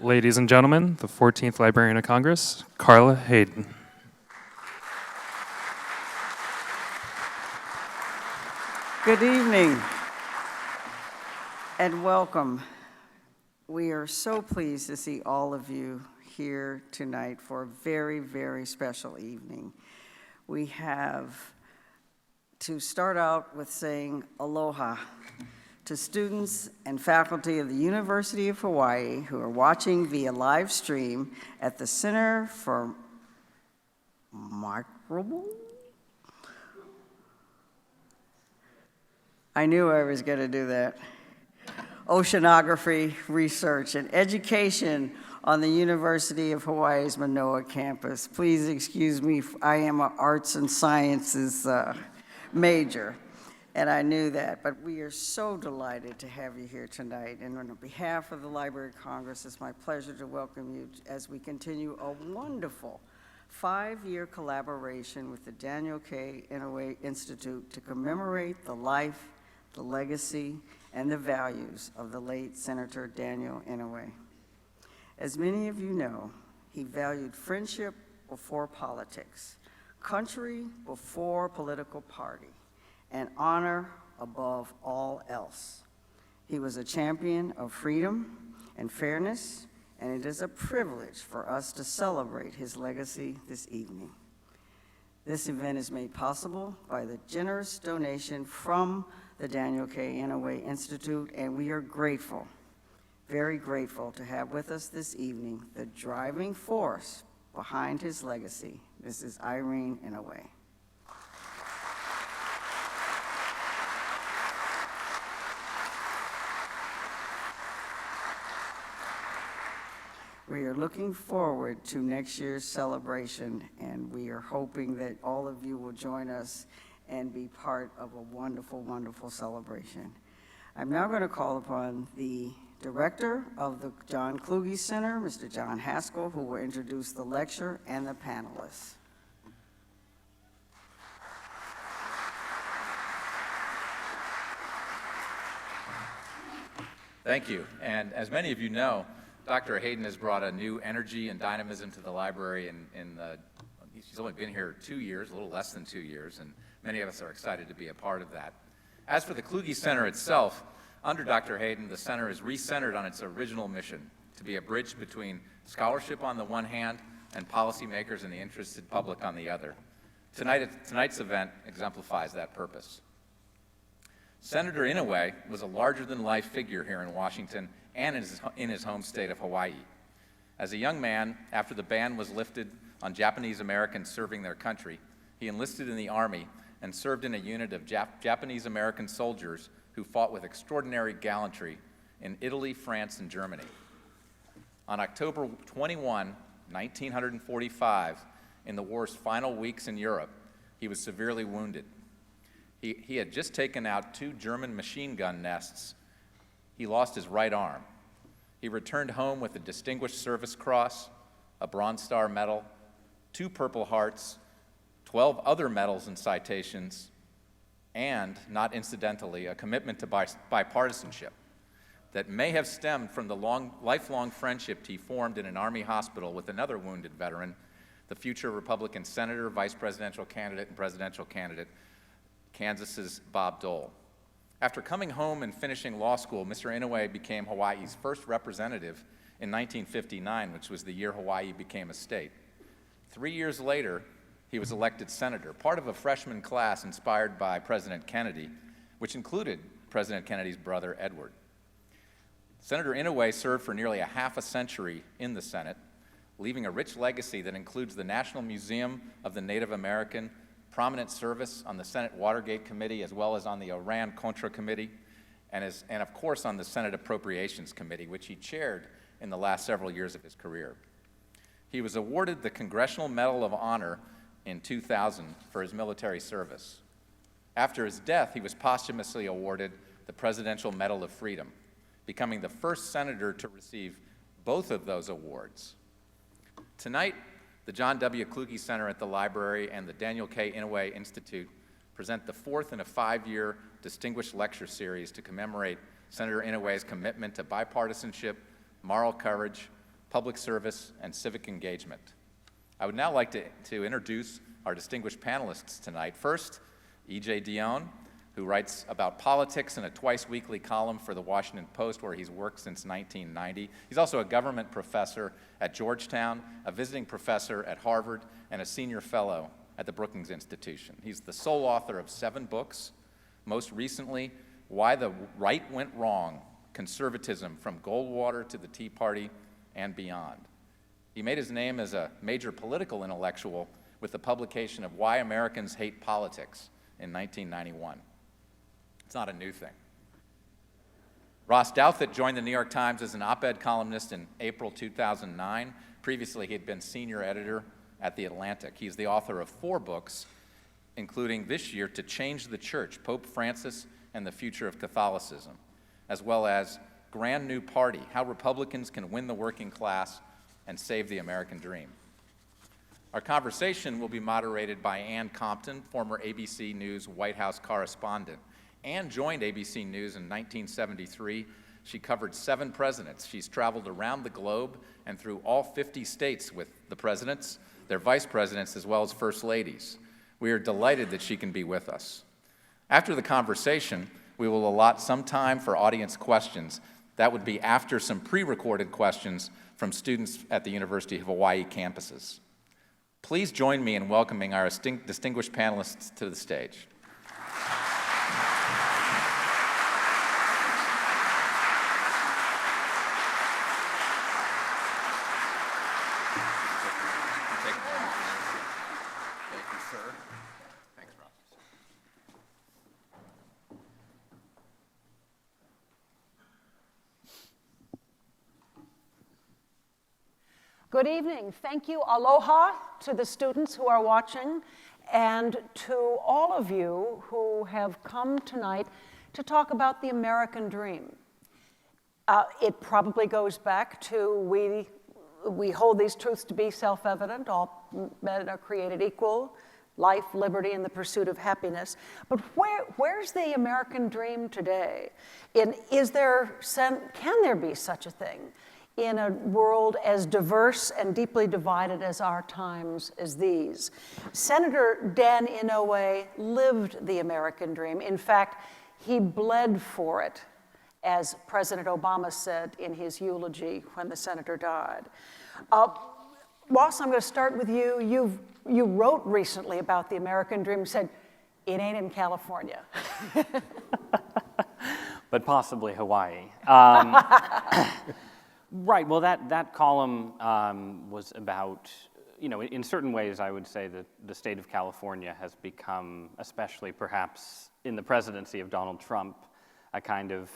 Ladies and gentlemen, the 14th Librarian of Congress, Carla Hayden. Good evening and welcome. We are so pleased to see all of you here tonight for a very, very special evening. We have to start out with saying aloha to students and faculty of the University of Hawaii who are watching via live stream at the Center for Microbial. I knew I was going to do that. Oceanography Research and Education on the University of Hawaii's Manoa campus. Please excuse me, I am an arts and sciences major, and I knew that, but we are so delighted to have you here tonight. And on behalf of the Library of Congress, it's my pleasure to welcome you as we continue a wonderful 5-year collaboration with the Daniel K. Inouye Institute to commemorate the life, the legacy, and the values of the late Senator Daniel Inouye. As many of you know, he valued friendship before politics, country before political party, and honor above all else. He was a champion of freedom and fairness, and it is a privilege for us to celebrate his legacy this evening. This event is made possible by the generous donation from the Daniel K. Inouye Institute, and we are grateful, very grateful to have with us this evening the driving force behind his legacy, Mrs. Irene Inouye. We are looking forward to next year's celebration, and we are hoping that all of you will join us and be part of a wonderful, wonderful celebration. I'm now going to call upon the director of the John Kluge Center, Mr. John Haskell, who will introduce the lecture and the panelists. Thank you. And as many of you know, Dr. Hayden has brought a new energy and dynamism to the library, she's only been here 2 years, a little less than 2 years, and many of us are excited to be a part of that. As for the Kluge Center itself, under Dr. Hayden, the center is recentered on its original mission, to be a bridge between scholarship on the one hand and policymakers and the interested public on the other. Tonight's event exemplifies that purpose. Senator Inouye was a larger-than-life figure here in Washington and in his home state of Hawaii. As a young man, after the ban was lifted on Japanese Americans serving their country, he enlisted in the Army and served in a unit of Japanese American soldiers who fought with extraordinary gallantry in Italy, France, and Germany. On October 21, 1945, in the war's final weeks in Europe, he was severely wounded. He had just taken out 2 German machine gun nests. He lost his right arm. He returned home with a Distinguished Service Cross, a Bronze Star Medal, 2 Purple Hearts, 12 other medals and citations, and, not incidentally, a commitment to bipartisanship that may have stemmed from the lifelong friendship he formed in an Army hospital with another wounded veteran, the future Republican senator, vice presidential candidate, and presidential candidate, Kansas's Bob Dole. After coming home and finishing law school, Mr. Inouye became Hawaii's first representative in 1959, which was the year Hawaii became a state. 3 years later, he was elected senator, part of a freshman class inspired by President Kennedy, which included President Kennedy's brother, Edward. Senator Inouye served for nearly a half a century in the Senate, leaving a rich legacy that includes the National Museum of the Native American, prominent service on the Senate Watergate Committee, as well as on the Iran-Contra Committee, and of course on the Senate Appropriations Committee, which he chaired in the last several years of his career. He was awarded the Congressional Medal of Honor in 2000 for his military service. After his death, he was posthumously awarded the Presidential Medal of Freedom, becoming the first senator to receive both of those awards. Tonight, the John W. Kluge Center at the library and the Daniel K. Inouye Institute present the 4th in a 5-year distinguished lecture series to commemorate Senator Inouye's commitment to bipartisanship, moral courage, public service, and civic engagement. I would now like to introduce our distinguished panelists tonight. First, E.J. Dionne, who writes about politics in a twice-weekly column for the Washington Post, where he's worked since 1990. He's also a government professor at Georgetown, a visiting professor at Harvard, and a senior fellow at the Brookings Institution. He's the sole author of 7 books, most recently, Why the Right Went Wrong, Conservatism from Goldwater to the Tea Party and Beyond. He made his name as a major political intellectual with the publication of Why Americans Hate Politics in 1991. It's not a new thing. Ross Douthat joined the New York Times as an op-ed columnist in April 2009. Previously, he had been senior editor at The Atlantic. He's the author of 4 books, including this year, To Change the Church, Pope Francis and the Future of Catholicism, as well as Grand New Party, How Republicans Can Win the Working Class and Save the American Dream. Our conversation will be moderated by Ann Compton, former ABC News White House correspondent. Ann joined ABC News in 1973. She covered 7 presidents. She's traveled around the globe and through all 50 states with the presidents, their vice presidents, as well as first ladies. We are delighted that she can be with us. After the conversation, we will allot some time for audience questions. That would be after some pre-recorded questions from students at the University of Hawaii campuses. Please join me in welcoming our distinguished panelists to the stage. Thank you, sir. Thanks, Rob. Good evening. Thank you. Aloha to the students who are watching and to all of you who have come tonight to talk about the American dream. It probably goes back to we hold these truths to be self-evident. All men are created equal, life, liberty, and the pursuit of happiness. But where's the American dream today? Can there be such a thing in a world as diverse and deeply divided as our times as these? Senator Dan Inouye lived the American dream. In fact, he bled for it, as President Obama said in his eulogy when the senator died. Ross, I'm going to start with you. You wrote recently about the American dream, said, it ain't in California. But possibly Hawaii. Right, well, that column was about, in certain ways, I would say that the state of California has become, especially perhaps in the presidency of Donald Trump, a kind of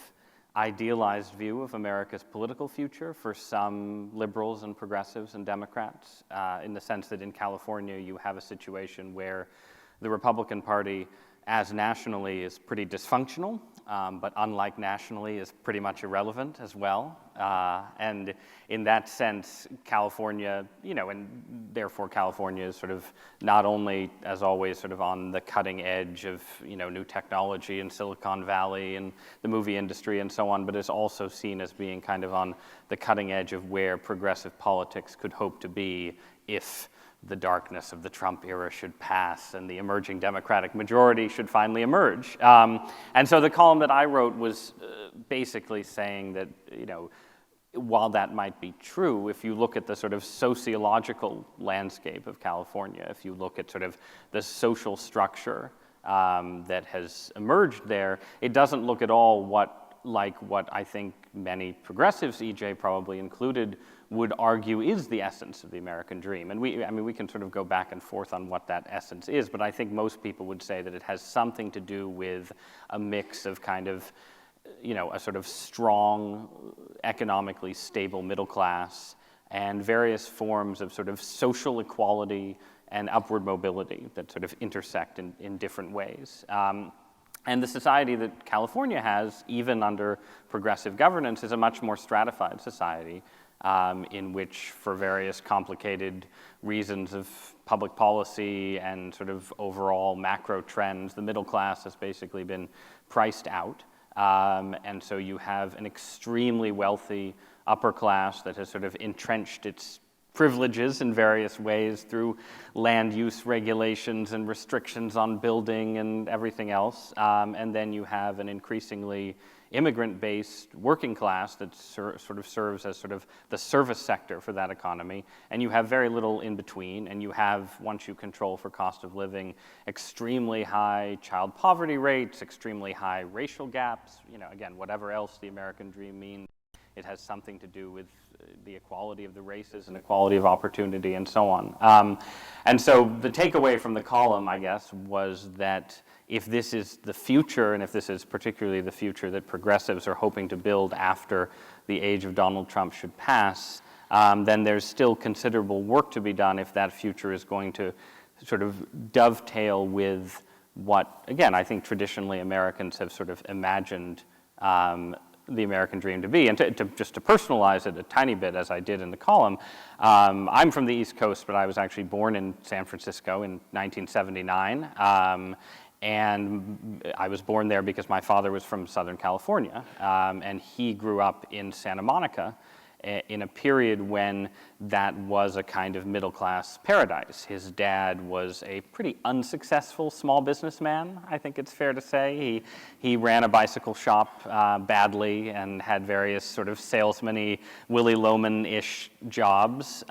idealized view of America's political future for some liberals and progressives and Democrats, in the sense that in California you have a situation where the Republican Party, as nationally, is pretty dysfunctional, but unlike nationally, is pretty much irrelevant as well. And in that sense, California, and therefore California is sort of not only, as always, sort of on the cutting edge of, new technology in Silicon Valley and the movie industry and so on, but is also seen as being kind of on the cutting edge of where progressive politics could hope to be if the darkness of the Trump era should pass and the emerging Democratic majority should finally emerge. And so the column that I wrote was basically saying that, while that might be true, if you look at the sort of sociological landscape of California, if you look at sort of the social structure that has emerged there, it doesn't look at all like what I think many progressives, EJ probably included, would argue is the essence of the American dream. And we can sort of go back and forth on what that essence is, but I think most people would say that it has something to do with a mix of kind of, a sort of strong, economically stable middle class and various forms of sort of social equality and upward mobility that sort of intersect in different ways. And the society that California has, even under progressive governance, is a much more stratified society, in which, for various complicated reasons of public policy and sort of overall macro trends, the middle class has basically been priced out. And so you have an extremely wealthy upper class that has sort of entrenched its privileges in various ways through land use regulations and restrictions on building and everything else. And then you have an increasingly immigrant-based working class that sort of serves as sort of the service sector for that economy. And you have very little in between. And you have, once you control for cost of living, extremely high child poverty rates, extremely high racial gaps. You know, again, whatever else the American dream means, it has something to do with the equality of the races and equality of opportunity and so on. And so the takeaway from the column, I guess, was that if this is the future, and if this is particularly the future that progressives are hoping to build after the age of Donald Trump should pass, then there's still considerable work to be done if that future is going to sort of dovetail with what, again, I think traditionally Americans have sort of imagined the American dream to be. And just to personalize it a tiny bit, as I did in the column, I'm from the East Coast, but I was actually born in San Francisco in 1979. And I was born there because my father was from Southern California, and he grew up in Santa Monica in a period when that was a kind of middle-class paradise. His dad was a pretty unsuccessful small businessman, I think it's fair to say. He ran a bicycle shop badly and had various sort of salesman-y, Willy Loman-ish jobs.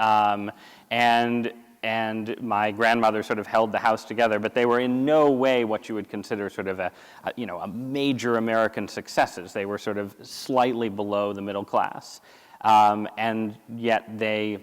And my grandmother sort of held the house together, but they were in no way what you would consider sort of a major American successes. They were sort of slightly below the middle class. And yet they,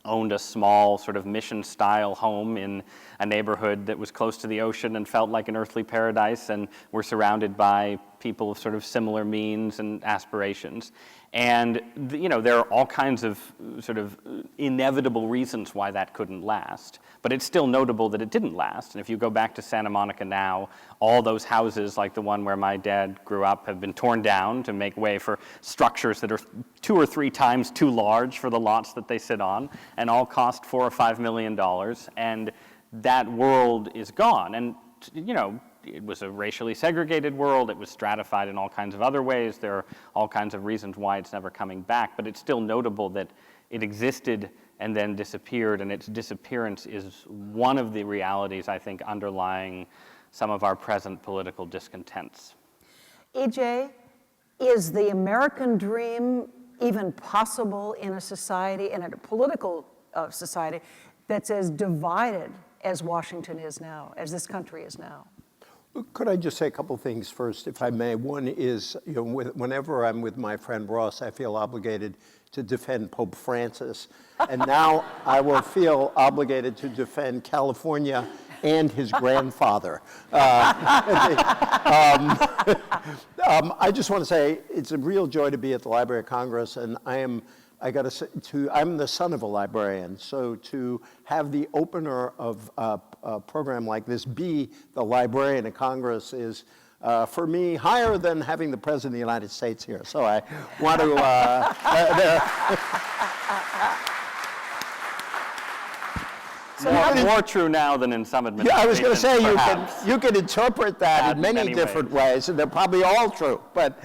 owned a small sort of mission-style home in a neighborhood that was close to the ocean and felt like an earthly paradise, and were surrounded by people of sort of similar means and aspirations. And there are all kinds of sort of inevitable reasons why that couldn't last. But it's still notable that it didn't last. And if you go back to Santa Monica now, all those houses, like the one where my dad grew up, have been torn down to make way for structures that are 2 or 3 times too large for the lots that they sit on, and all cost $4 or $5 million. And that world is gone. And it was a racially segregated world. It was stratified in all kinds of other ways. There are all kinds of reasons why it's never coming back, but it's still notable that it existed and then disappeared, and its disappearance is one of the realities, I think, underlying some of our present political discontents. EJ, is the American dream even possible in a society, in a political society, that's as divided as Washington is now, as this country is now? Could I just say a couple things first, if I may? One is, whenever I'm with my friend Ross, I feel obligated to defend Pope Francis. And now I will feel obligated to defend California and his grandfather. I just want to say it's a real joy to be at the Library of Congress, and I'm the son of a librarian, so to have the opener of a program like this be the Librarian of Congress is, for me, higher than having the President of the United States here. So I want to, more true now than in some administrations. Yeah, I was going to say, perhaps. you can interpret that in many many different ways, and they're probably all true. But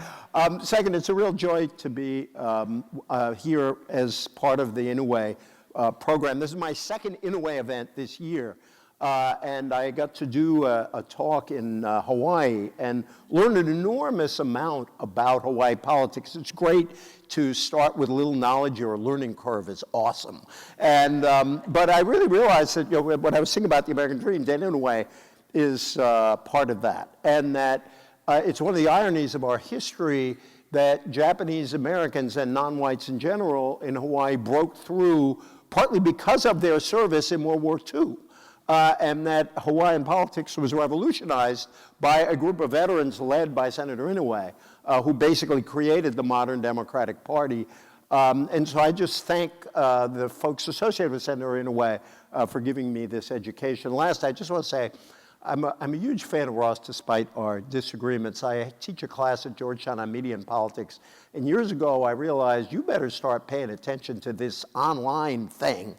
second, it's a real joy to be here as part of the Inouye program. This is my second Inouye event this year. And I got to do a talk in Hawaii and learn an enormous amount about Hawaii politics. It's great to start with a little knowledge. Your learning curve is awesome. And but I really realized that when I was thinking about the American dream, Dan Inouye is part of that, and that it's one of the ironies of our history that Japanese Americans and non-whites in general in Hawaii broke through partly because of their service in World War II. And that Hawaiian politics was revolutionized by a group of veterans led by Senator Inouye, who basically created the modern Democratic Party. And so I just thank the folks associated with Senator Inouye for giving me this education. Last, I just want to say, I'm a huge fan of Ross despite our disagreements. I teach a class at Georgetown on media and politics, and years ago I realized you better start paying attention to this online thing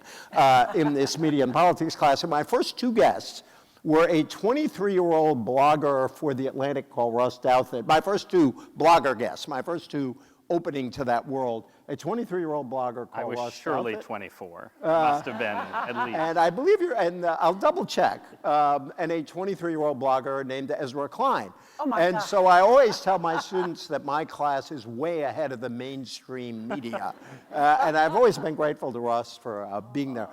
in this media and politics class. And my first 2 guests were a 23-year-old blogger for The Atlantic called Ross Douthat. My first 2 blogger guests, my first 2 opening to that world. A 23-year-old blogger I called was Ross surely Douthat. 24. Must have been at least. And I believe I'll double check, and a 23-year-old blogger named Ezra Klein. Oh my and God. so I always tell my students that my class is way ahead of the mainstream media. And I've always been grateful to Ross for being there.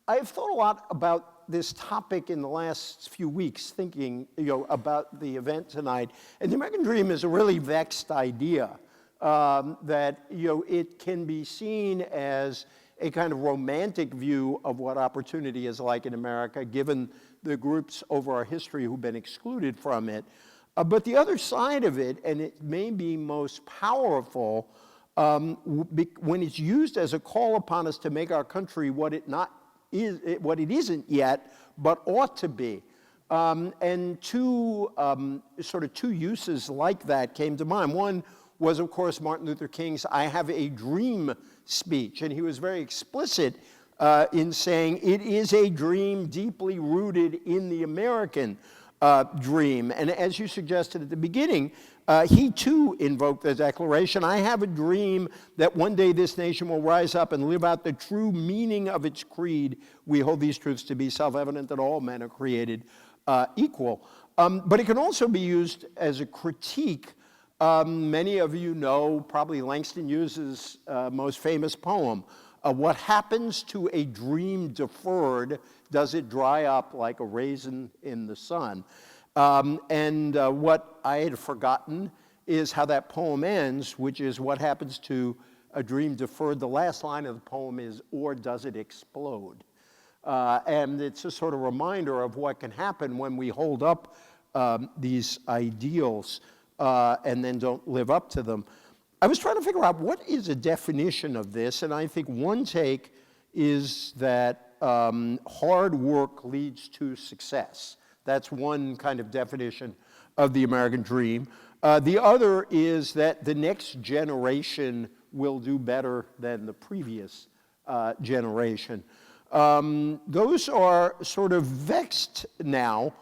I've thought a lot about this topic in the last few weeks, thinking about the event tonight. And the American dream is a really vexed idea. That it can be seen as a kind of romantic view of what opportunity is like in America, given the groups over our history who've been excluded from it. But the other side of it, and it may be most powerful, when it's used as a call upon us to make our country what it isn't yet, but ought to be. And two uses like that came to mind. One was, of course, Martin Luther King's "I Have a Dream" speech. And he was very explicit in saying it is a dream deeply rooted in the American dream. And as you suggested at the beginning, he too invoked the declaration, "I have a dream that one day this nation will rise up and live out the true meaning of its creed. We hold these truths to be self-evident that all men are created equal." But it can also be used as a critique. Many of you know probably Langston Hughes's most famous poem, "What happens to a dream deferred? Does it dry up like a raisin in the sun?" What I had forgotten is how that poem ends, which is, "What happens to a dream deferred?" The last line of the poem is, "Or does it explode?" And it's a sort of reminder of what can happen when we hold up these ideals and then don't live up to them. I was trying to figure out what is a definition of this, and I think one take is that hard work leads to success. That's one kind of definition of the American dream. The other is that the next generation will do better than the previous generation. Those are sort of vexed now.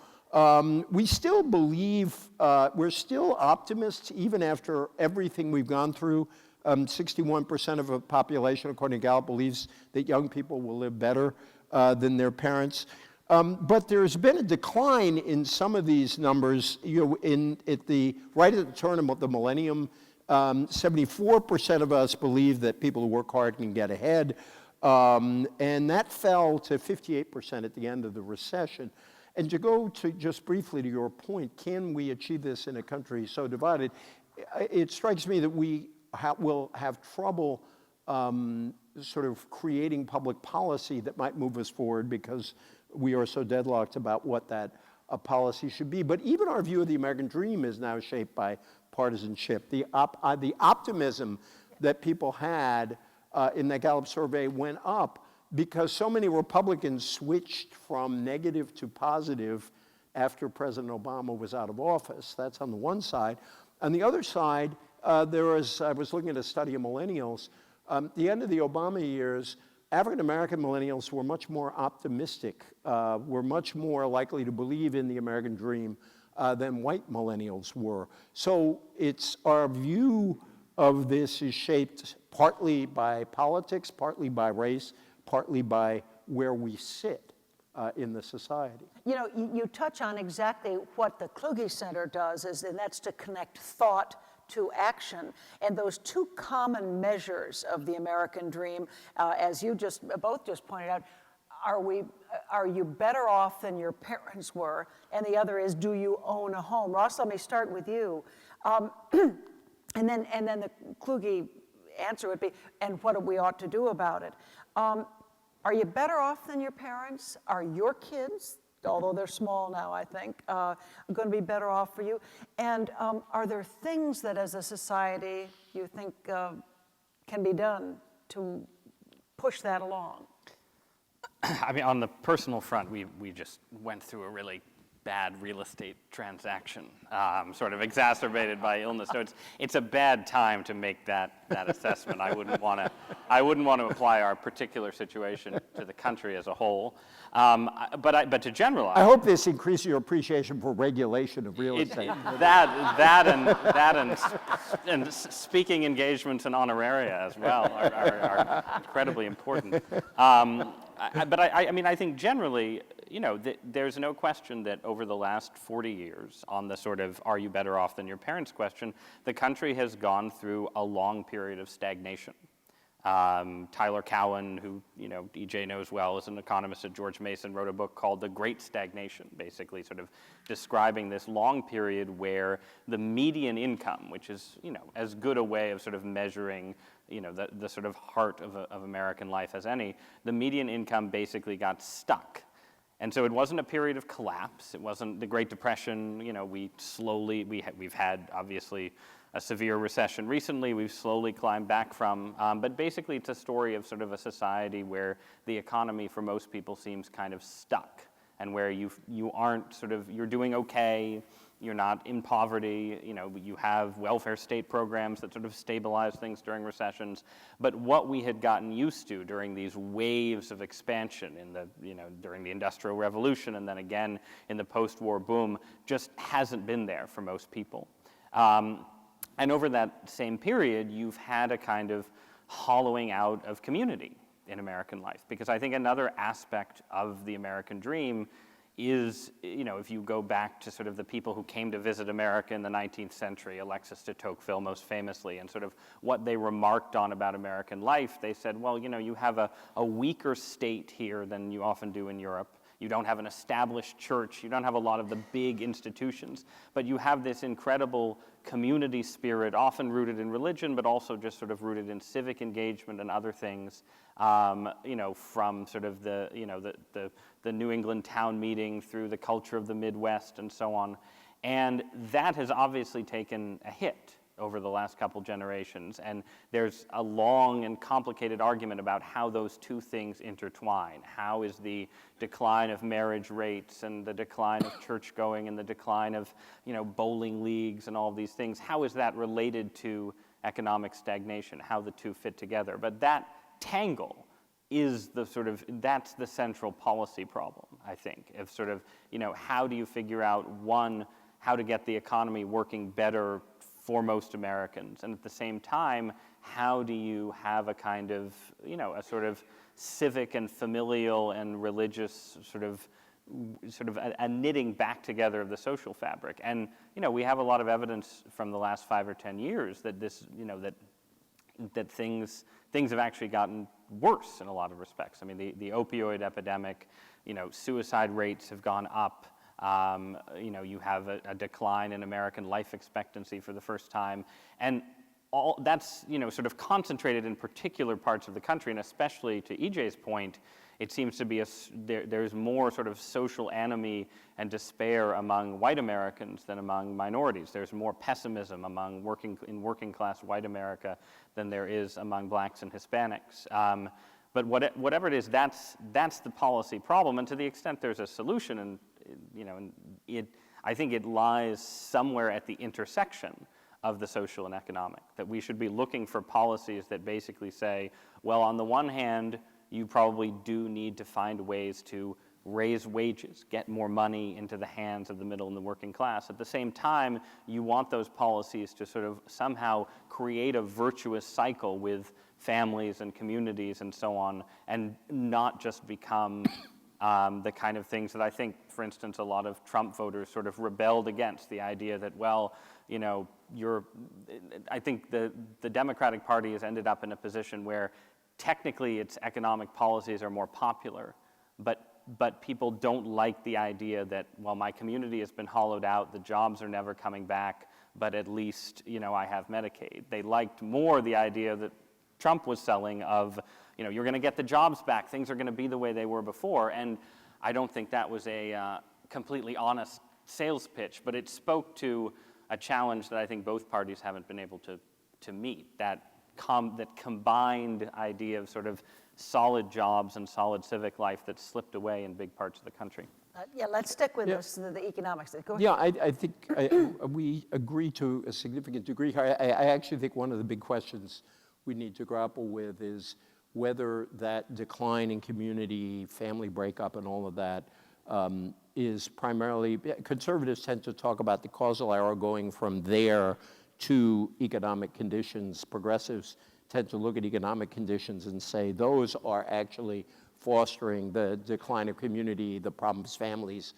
We still believe, we're still optimists even after everything we've gone through. 61% of the population, according to Gallup, believes that young people will live better than their parents. But there's been a decline in some of these numbers. Right at the turn of the millennium, 74% of us believe that people who work hard can get ahead. And that fell to 58% at the end of the recession. And to go to just briefly to your point, can we achieve this in a country so divided? It strikes me that we will have trouble sort of creating public policy that might move us forward because we are so deadlocked about what that policy should be. But even our view of the American dream is now shaped by partisanship. The optimism that people had in that Gallup survey went up because so many Republicans switched from negative to positive after President Obama was out of office. That's on the one side. On the other side, I was looking at a study of millennials. At the end of the Obama years, African-American millennials were much more optimistic, were much more likely to believe in the American dream than white millennials were. So it's our view of this is shaped partly by politics, partly by race, partly by where we sit in the society. You know, you touch on exactly what the Kluge Center does, and that's to connect thought to action. And those two common measures of the American dream, as you both just pointed out, are you better off than your parents were? And the other is, do you own a home? Ross, let me start with you. And then the Kluge answer would be, and what we ought to do about it. Are you better off than your parents? Are your kids, although they're small now, I think, going to be better off for you? And are there things that as a society you think can be done to push that along? I mean, on the personal front, we just went through a really bad real estate transaction, sort of exacerbated by illness. So it's a bad time to make that assessment. I wouldn't want to apply our particular situation to the country as a whole. But to generalize, I hope this increases your appreciation for regulation of real estate. And speaking engagements and honoraria as well are incredibly important. But I think generally, there's no question that over the last 40 years, on the sort of "are you better off than your parents" question, the country has gone through a long period of stagnation. Tyler Cowen, who EJ knows well, is an economist at George Mason, wrote a book called The Great Stagnation, basically sort of describing this long period where the median income, which is as good a way of sort of measuring the sort of heart of American life as any, the median income basically got stuck. And so it wasn't a period of collapse. It wasn't the Great Depression. We've had obviously a severe recession recently. We've slowly climbed back from, but basically it's a story of sort of a society where the economy for most people seems kind of stuck, and where you aren't you're doing okay. You're not in poverty, you have welfare state programs that sort of stabilize things during recessions. But what we had gotten used to during these waves of expansion during the Industrial Revolution and then again in the post-war boom just hasn't been there for most people. And over that same period, you've had a kind of hollowing out of community in American life. Because I think another aspect of the American dream is, if you go back to sort of the people who came to visit America in the 19th century, Alexis de Tocqueville most famously, and sort of what they remarked on about American life, they said, well, you have a weaker state here than you often do in Europe. You don't have an established church. You don't have a lot of the big institutions. But you have this incredible community spirit, often rooted in religion, but also just sort of rooted in civic engagement and other things, from sort of the New England town meeting through the culture of the Midwest and so on. And that has obviously taken a hit over the last couple generations, and there's a long and complicated argument about how those two things intertwine. How is the decline of marriage rates and the decline of church going and the decline of bowling leagues and all of these things, how is that related to economic stagnation, how the two fit together? But that tangle is that's the central policy problem, I think, of sort of, how do you figure out, one, how to get the economy working better for most Americans, and at the same time, how do you have a kind of, a sort of civic and familial and religious sort of a knitting back together of the social fabric? And we have a lot of evidence from the last 5 or 10 years that this, that things have actually gotten worse in a lot of respects. I mean, the opioid epidemic, suicide rates have gone up. You have a decline in American life expectancy for the first time, and all that's sort of concentrated in particular parts of the country, and especially to EJ's point, it seems to be there's more sort of social anomie and despair among white Americans than among minorities. There's more pessimism among working class white America than there is among blacks and Hispanics. But whatever it is, that's the policy problem, and to the extent there's a solution, and I think it lies somewhere at the intersection of the social and economic, that we should be looking for policies that basically say, well, on the one hand, you probably do need to find ways to raise wages, get more money into the hands of the middle and the working class. At the same time, you want those policies to sort of somehow create a virtuous cycle with families and communities and so on, and not just become the kind of things that I think, for instance, a lot of Trump voters sort of rebelled against, the idea that, well, I think the Democratic Party has ended up in a position where technically its economic policies are more popular, but people don't like the idea that, well, my community has been hollowed out, the jobs are never coming back, but at least, I have Medicaid. They liked more the idea that Trump was selling of, you're going to get the jobs back, things are going to be the way they were before, and I don't think that was a completely honest sales pitch, but it spoke to a challenge that I think both parties haven't been able to meet, that combined idea of sort of solid jobs and solid civic life that's slipped away in big parts of the country. Yeah, let's stick with this, the economics. Go ahead. Yeah, I think we agree to a significant degree. I actually think one of the big questions we need to grapple with is whether that decline in community, family breakup, and all of that is primarily, conservatives tend to talk about the causal arrow going from there to economic conditions. Progressives tend to look at economic conditions and say those are actually fostering the decline of community, the problems families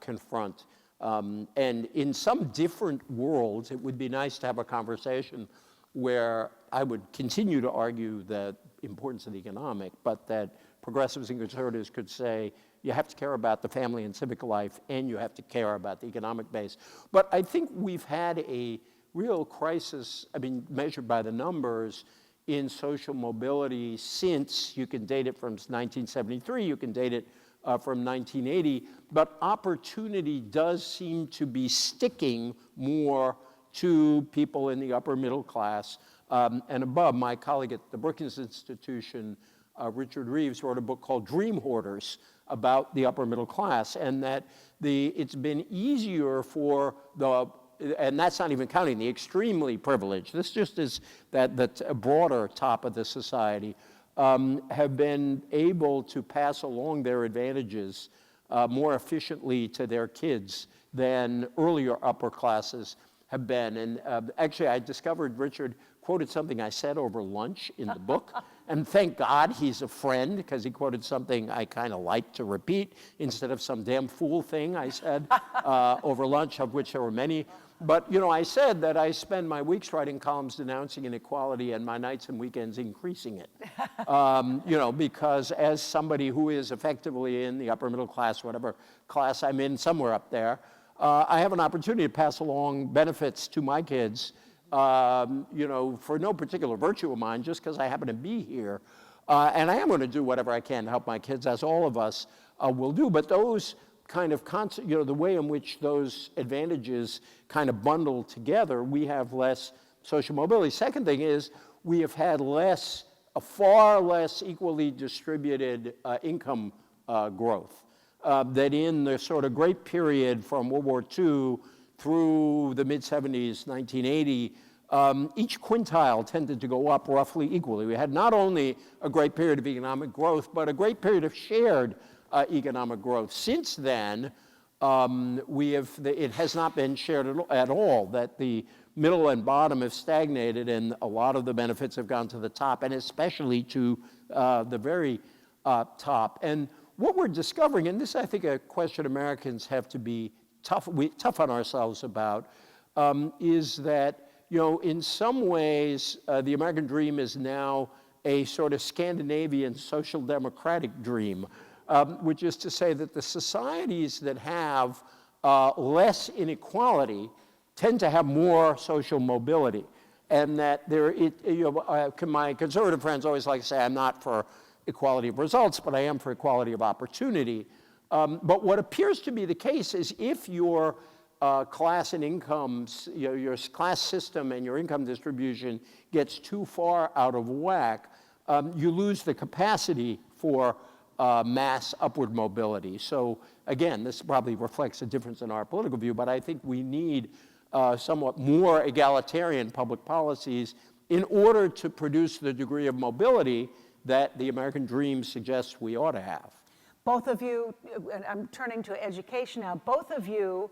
confront. And in some different worlds, it would be nice to have a conversation where I would continue to argue the importance of the economic, but that progressives and conservatives could say, you have to care about the family and civic life, and you have to care about the economic base. But I think we've had a real crisis, I mean, measured by the numbers, in social mobility since, you can date it from 1973, you can date it from 1980, but opportunity does seem to be sticking more to people in the upper middle class and above. My colleague at the Brookings Institution, Richard Reeves, wrote a book called Dream Hoarders about the upper middle class, and that it's been easier for the, and that's not even counting the extremely privileged, this just is that broader top of the society, have been able to pass along their advantages more efficiently to their kids than earlier upper classes have been. And actually, I discovered Richard quoted something I said over lunch in the book, and thank God he's a friend, because he quoted something I kind of like to repeat instead of some damn fool thing I said over lunch, of which there were many. But, you know, I said that I spend my weeks writing columns denouncing inequality and my nights and weekends increasing it. You know, because as somebody who is effectively in the upper middle class, whatever class I'm in, somewhere up there, I have an opportunity to pass along benefits to my kids, you know, for no particular virtue of mine, just because I happen to be here. And I am going to do whatever I can to help my kids, as all of us will do. But those kind of, you know, the way in which those advantages kind of bundle together, we have less social mobility. Second thing is we have had a far less equally distributed income growth. That in the sort of great period from World War II through the mid-70s, 1980, each quintile tended to go up roughly equally. We had not only a great period of economic growth, but a great period of shared economic growth. Since then, it has not been shared at all, that the middle and bottom have stagnated, and a lot of the benefits have gone to the top, and especially to the very top. And what we're discovering, and this I think a question Americans have to be tough on ourselves about, is that, you know, in some ways, the American dream is now a sort of Scandinavian social democratic dream, which is to say that the societies that have less inequality tend to have more social mobility. And that my conservative friends always like to say, I'm not for equality of results, but I am for equality of opportunity. But what appears to be the case is if your class and incomes, your class system and your income distribution gets too far out of whack, you lose the capacity for mass upward mobility. So again, this probably reflects a difference in our political view, but I think we need somewhat more egalitarian public policies in order to produce the degree of mobility that the American dream suggests we ought to have. Both of you, and I'm turning to education now, both of you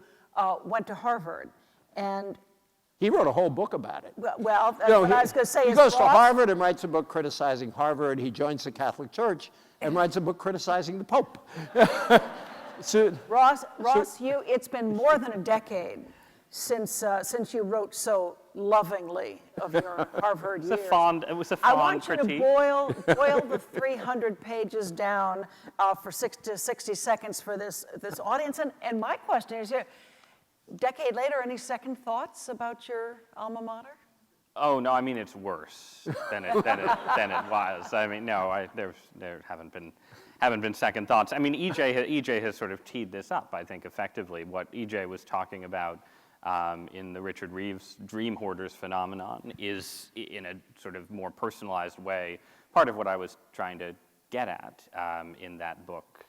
went to Harvard, and he wrote a whole book about it. Well, that's what I was going to say. He goes to Harvard and writes a book criticizing Harvard. He joins the Catholic Church and writes a book criticizing the Pope. Ross, it's been more than a decade since you wrote so lovingly of your Harvard years. It was a fond I want you critique. to boil the 300 pages down for 60 to 60 seconds for this audience. And my question is, decade later, any second thoughts about your alma mater? Oh no, I mean it's worse than it was. I mean no, there haven't been second thoughts. I mean EJ has sort of teed this up, I think, effectively. What EJ was talking about in the Richard Reeves Dream Hoarders phenomenon is, in a sort of more personalized way, part of what I was trying to get at in that book,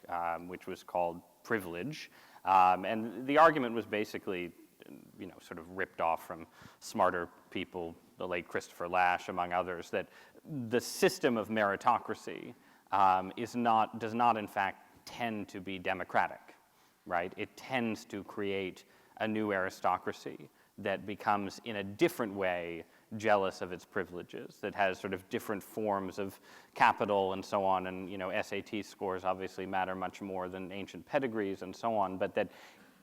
which was called Privilege. And the argument was basically, sort of ripped off from smarter people, the late Christopher Lasch, among others, that the system of meritocracy does not in fact tend to be democratic, right? It tends to create a new aristocracy that becomes, in a different way, jealous of its privileges, that has sort of different forms of capital and so on, and SAT scores obviously matter much more than ancient pedigrees and so on, but that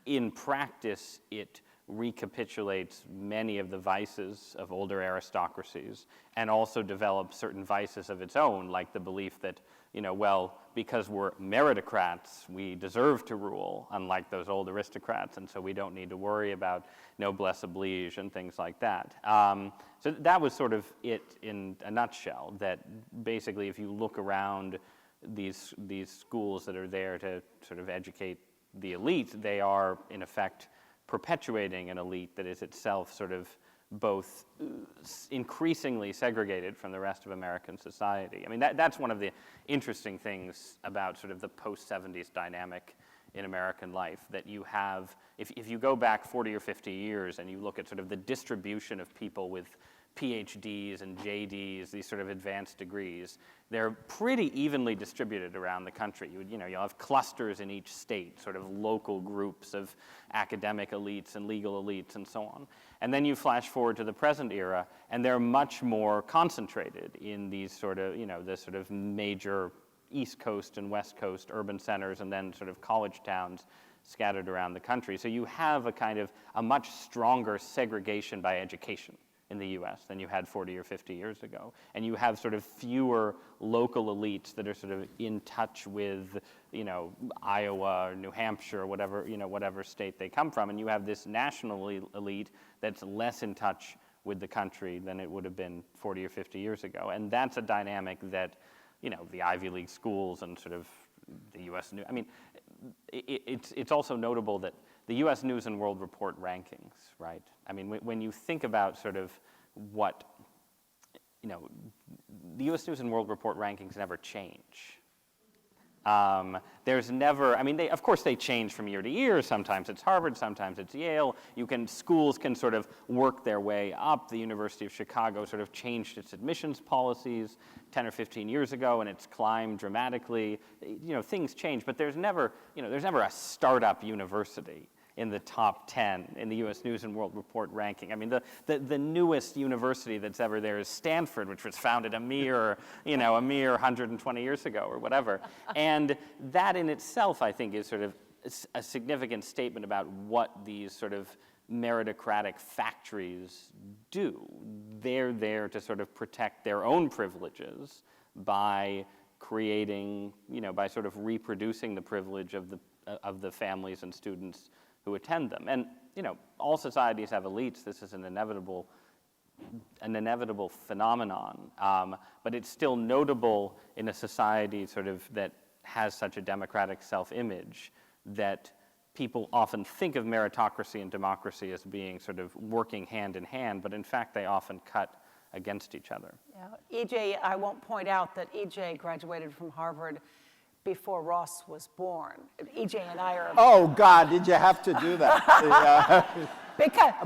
in practice it recapitulates many of the vices of older aristocracies and also develops certain vices of its own, like the belief that, well, because we're meritocrats, we deserve to rule, unlike those old aristocrats, and so we don't need to worry about noblesse oblige and things like that. So that was sort of it in a nutshell, that basically if you look around these schools that are there to sort of educate the elite, they are, in effect, perpetuating an elite that is itself sort of both increasingly segregated from the rest of American society. I mean, that's one of the interesting things about sort of the post-70s dynamic in American life, that you have, if you go back 40 or 50 years and you look at sort of the distribution of people with PhDs and JDs, these sort of advanced degrees, they're pretty evenly distributed around the country. You'll have clusters in each state, sort of local groups of academic elites and legal elites and so on. And then you flash forward to the present era, and they're much more concentrated in these sort of, the sort of major East Coast and West Coast urban centers, and then sort of college towns scattered around the country. So you have a much stronger segregation by education in the US than you had 40 or 50 years ago. And you have sort of fewer local elites that are sort of in touch with, Iowa or New Hampshire or whatever state they come from. And you have this national elite that's less in touch with the country than it would have been 40 or 50 years ago. And that's a dynamic that, the Ivy League schools and sort of the US News, I mean, it's also notable that the US News and World Report rankings, right? I mean, when you think about sort of what, the US News and World Report rankings never change. There's never, I mean, of course they change from year to year. Sometimes it's Harvard, sometimes it's Yale. Schools can sort of work their way up. The University of Chicago sort of changed its admissions policies 10 or 15 years ago, and it's climbed dramatically. Things change, but there's never a startup university in the top 10 in the US News and World Report ranking. I mean, the newest university that's ever there is Stanford, which was founded a mere 120 years ago or whatever. And that in itself, I think, is sort of a significant statement about what these sort of meritocratic factories do. They're there to sort of protect their own privileges by creating, by sort of reproducing the privilege of the families and students who attend them. And, all societies have elites. This is an inevitable phenomenon. But it's still notable in a society sort of that has such a democratic self-image that people often think of meritocracy and democracy as being sort of working hand in hand, but in fact they often cut against each other. Yeah. EJ, I won't point out that EJ graduated from Harvard before Ross was born. EJ and I are... Oh, God, did you have to do that?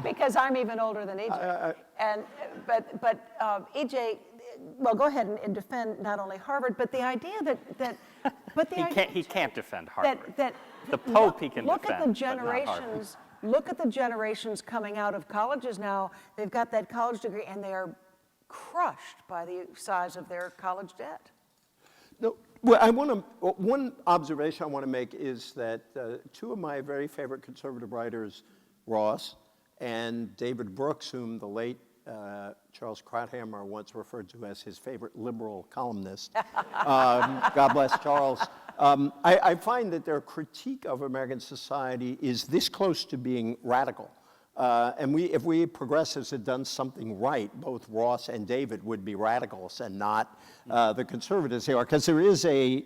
Because I'm even older than EJ. But EJ, well, go ahead and defend not only Harvard, but the idea that he can't defend Harvard. The Pope he can defend, look at the generations. Look at the generations coming out of colleges now. They've got that college degree, and they are crushed by the size of their college debt. No, well, one observation I want to make is that two of my very favorite conservative writers, Ross and David Brooks, whom the late Charles Krauthammer once referred to as his favorite liberal columnist, God bless Charles, I find that their critique of American society is this close to being radical. And if we progressives had done something right, both Ross and David would be radicals and not the conservatives here, because there is a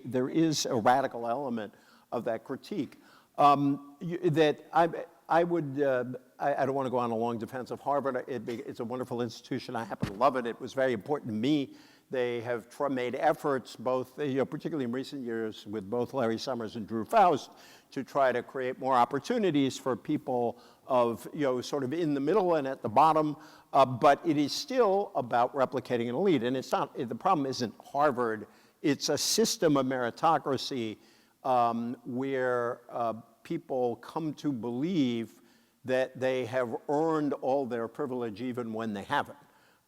radical element of that critique. That I don't want to go on a long defense of Harvard. It's a wonderful institution. I happen to love it. It was very important to me They have made efforts, both, particularly in recent years, with both Larry Summers and Drew Faust, to try to create more opportunities for people of, sort of in the middle and at the bottom. But it is still about replicating an elite. And it's not, the problem isn't Harvard. It's a system of meritocracy where people come to believe that they have earned all their privilege even when they haven't.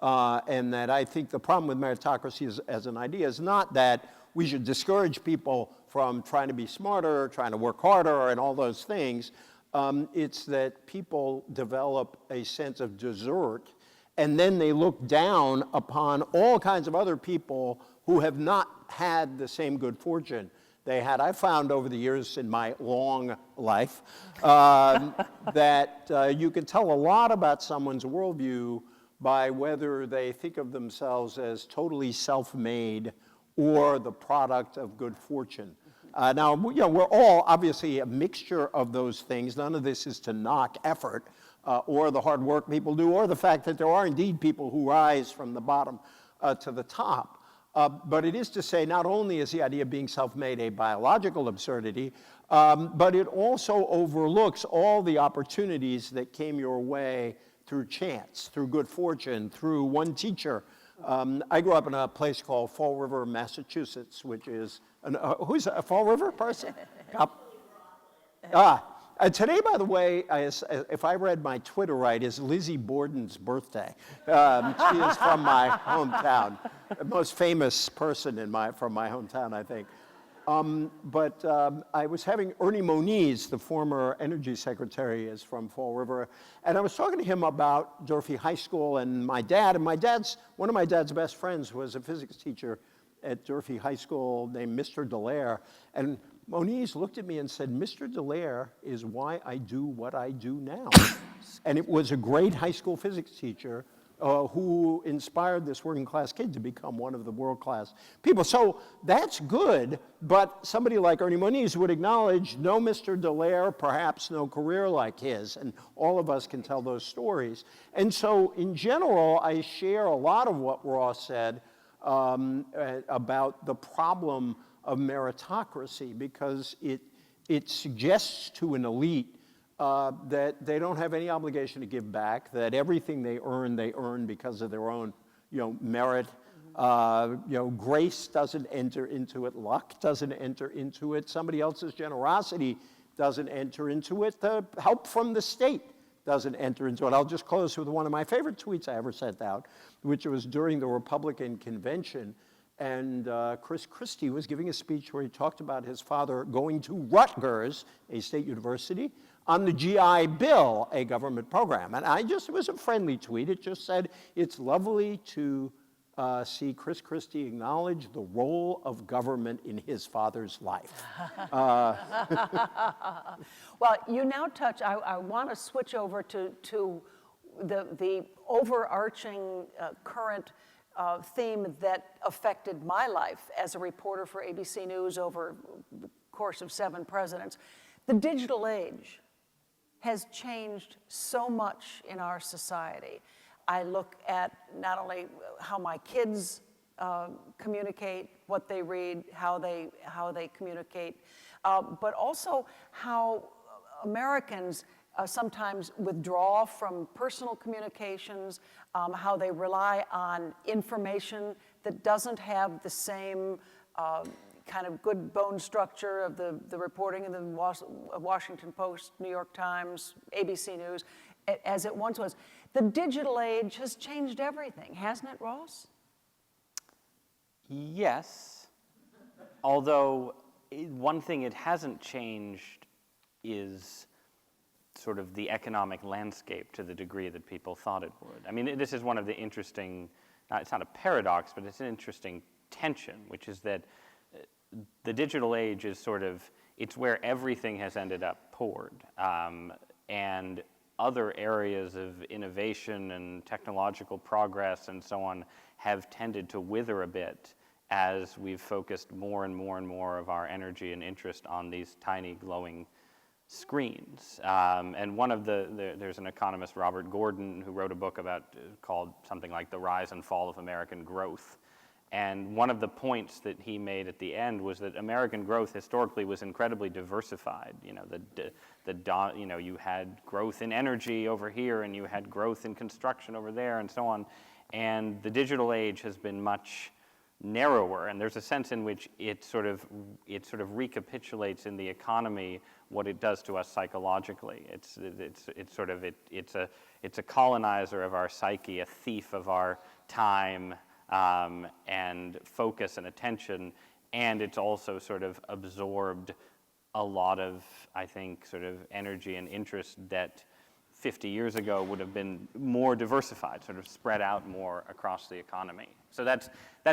And that I think the problem with meritocracy as an idea is not that we should discourage people from trying to be smarter, trying to work harder, and all those things. It's that people develop a sense of desert, and then they look down upon all kinds of other people who have not had the same good fortune they had. I found over the years in my long life that you can tell a lot about someone's worldview by whether they think of themselves as totally self-made or the product of good fortune. Now, we're all obviously a mixture of those things. None of this is to knock effort or the hard work people do or the fact that there are indeed people who rise from the bottom to the top. But it is to say not only is the idea of being self-made a biological absurdity, but it also overlooks all the opportunities that came your way through chance, through good fortune, through one teacher. I grew up in a place called Fall River, Massachusetts, which is, who's a Fall River person? Today, by the way, if I read my Twitter right, is Lizzie Borden's birthday. She is from my hometown, the most famous person from my hometown, I think. But I was having Ernie Moniz, the former energy secretary, is from Fall River, and I was talking to him about Durfee High School and my dad. And one of my dad's best friends was a physics teacher at Durfee High School named Mr. Dallaire. And Moniz looked at me and said, "Mr. Dallaire is why I do what I do now." And it was a great high school physics teacher who inspired this working class kid to become one of the world-class people. So that's good, but somebody like Ernie Moniz would acknowledge no Mr. Dallaire, perhaps no career like his, and all of us can tell those stories. And so in general, I share a lot of what Ross said about the problem of meritocracy, because it suggests to an elite that they don't have any obligation to give back, that everything they earn because of their own, merit. Grace doesn't enter into it, luck doesn't enter into it, somebody else's generosity doesn't enter into it, the help from the state doesn't enter into it. I'll just close with one of my favorite tweets I ever sent out, which was during the Republican convention. And Chris Christie was giving a speech where he talked about his father going to Rutgers, a state university, on the GI Bill, a government program. And it was a friendly tweet. It just said, it's lovely to see Chris Christie acknowledge the role of government in his father's life. Well, you now touch, I want to switch over to the overarching current theme that affected my life as a reporter for ABC News over the course of 7 presidents. The digital age has changed so much in our society. I look at not only how my kids communicate, what they read, how they communicate, but also how Americans sometimes withdraw from personal communications, how they rely on information that doesn't have the same kind of good bone structure of the reporting in the Washington Post, New York Times, ABC News, as it once was. The digital age has changed everything, hasn't it, Ross? Yes, although one thing it hasn't changed is sort of the economic landscape to the degree that people thought it would. I mean, this is one of the interesting, it's not a paradox, but it's an interesting tension, which is that the digital age is it's where everything has ended up poured. And other areas of innovation and technological progress and so on have tended to wither a bit as we've focused more and more and more of our energy and interest on these tiny glowing screens. And one of there's an economist, Robert Gordon, who wrote a book called something like The Rise and Fall of American Growth. And one of the points that he made at the end was that American growth historically was incredibly diversified. You know, you had growth in energy over here, and you had growth in construction over there, and so on. And the digital age has been much narrower, and there's a sense in which it sort of recapitulates in the economy what it does to us psychologically. It's a colonizer of our psyche, a thief of our time and focus and attention, and it's also sort of absorbed a lot of, I think, sort of energy and interest that 50 years ago would have been more diversified, sort of spread out more across the economy. So that's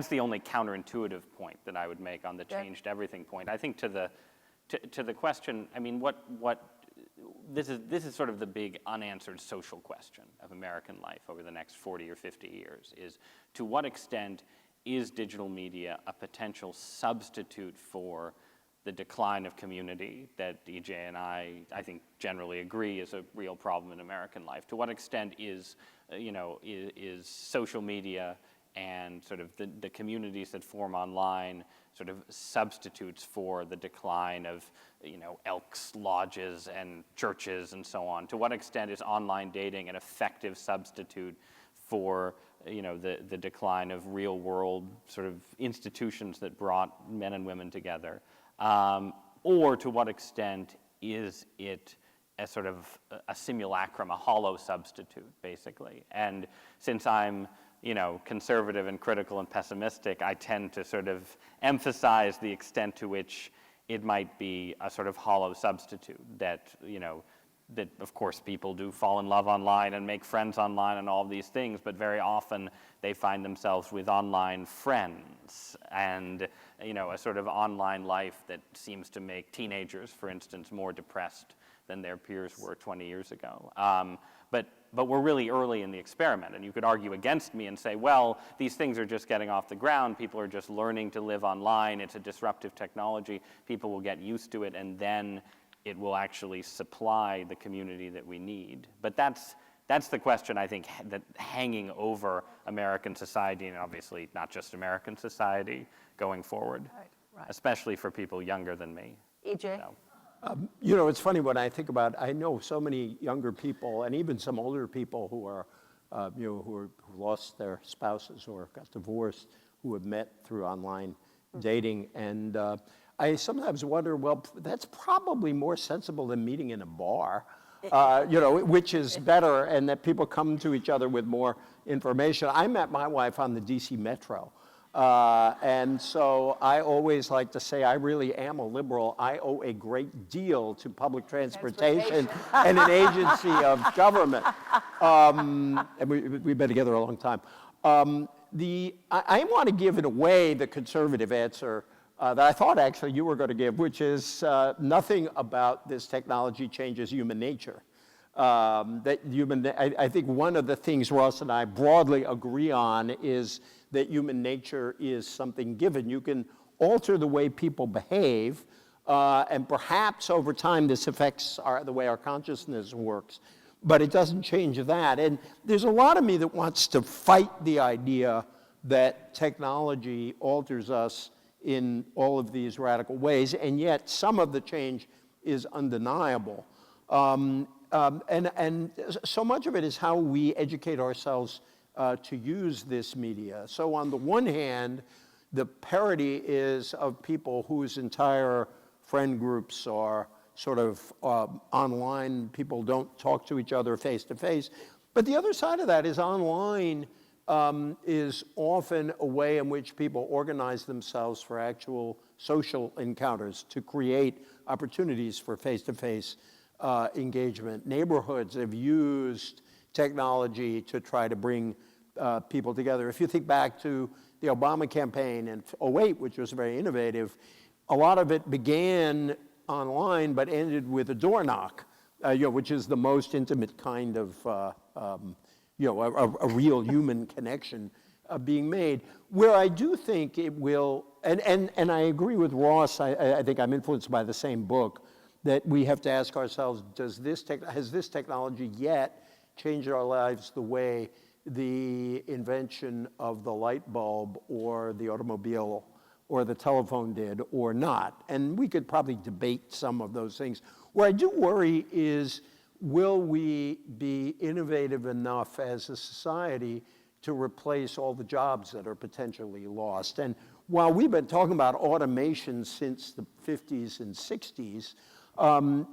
the only counterintuitive point that I would make on the changed everything point. I think to the question, I mean, this is sort of the big unanswered social question of American life over the next 40 or 50 years, is to what extent is digital media a potential substitute for the decline of community that EJ and I think generally agree is a real problem in American life? To what extent is social media and sort of the communities that form online sort of substitutes for the decline of, Elks lodges and churches and so on? To what extent is online dating an effective substitute for, the decline of real world sort of institutions that brought men and women together? Or to what extent is it a sort of a simulacrum, a hollow substitute, basically? And since I'm, conservative and critical and pessimistic, I tend to sort of emphasize the extent to which it might be a sort of hollow substitute, that, that of course people do fall in love online and make friends online and all of these things, but very often they find themselves with online friends and, a sort of online life that seems to make teenagers, for instance, more depressed than their peers were 20 years ago. But we're really early in the experiment, and you could argue against me and say, well, these things are just getting off the ground, people are just learning to live online, it's a disruptive technology, people will get used to it, and then it will actually supply the community that we need. But that's the question, I think, that hanging over American society, and obviously not just American society, going forward, Right. especially for people younger than me. EJ? So. It's funny when I think about, I know so many younger people and even some older people who are, who lost their spouses or got divorced, who have met through online dating. And I sometimes wonder, well, that's probably more sensible than meeting in a bar, which is better, and that people come to each other with more information. I met my wife on the DC Metro. And so I always like to say I really am a liberal. I owe a great deal to public transportation and an agency of government. And we've been together a long time. I want to give in a way the conservative answer that I thought actually you were going to give, which is nothing about this technology changes human nature. I think one of the things Ross and I broadly agree on is that human nature is something given. You can alter the way people behave, and perhaps over time this affects the way our consciousness works, but it doesn't change that. And there's a lot of me that wants to fight the idea that technology alters us in all of these radical ways, and yet some of the change is undeniable. And so much of it is how we educate ourselves to use this media. So on the one hand, the parity is of people whose entire friend groups are sort of online. People don't talk to each other face to face. But the other side of that is online is often a way in which people organize themselves for actual social encounters to create opportunities for face-to-face engagement. Neighborhoods have used technology to try to bring people together. If you think back to the Obama campaign in 2008, which was very innovative, a lot of it began online but ended with a door knock, which is the most intimate kind of a real human connection being made. Where I do think it will, and I agree with Ross, I think I'm influenced by the same book, that we have to ask ourselves, has this technology yet changed our lives the way the invention of the light bulb or the automobile or the telephone did or not. And we could probably debate some of those things. Where I do worry is, will we be innovative enough as a society to replace all the jobs that are potentially lost? And while we've been talking about automation since the 50s and 60s,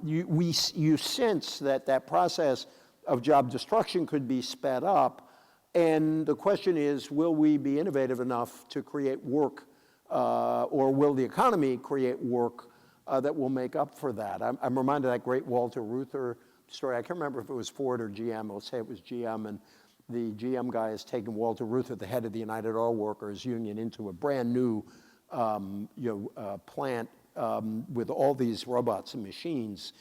you sense that process of job destruction could be sped up. And the question is, will we be innovative enough to create work, or will the economy create work that will make up for that? I'm reminded of that great Walter Reuther story. I can't remember if it was Ford or GM. I'll say it was GM. And the GM guy has taken Walter Reuther, the head of the United Auto Workers Union, into a brand new plant with all these robots and machines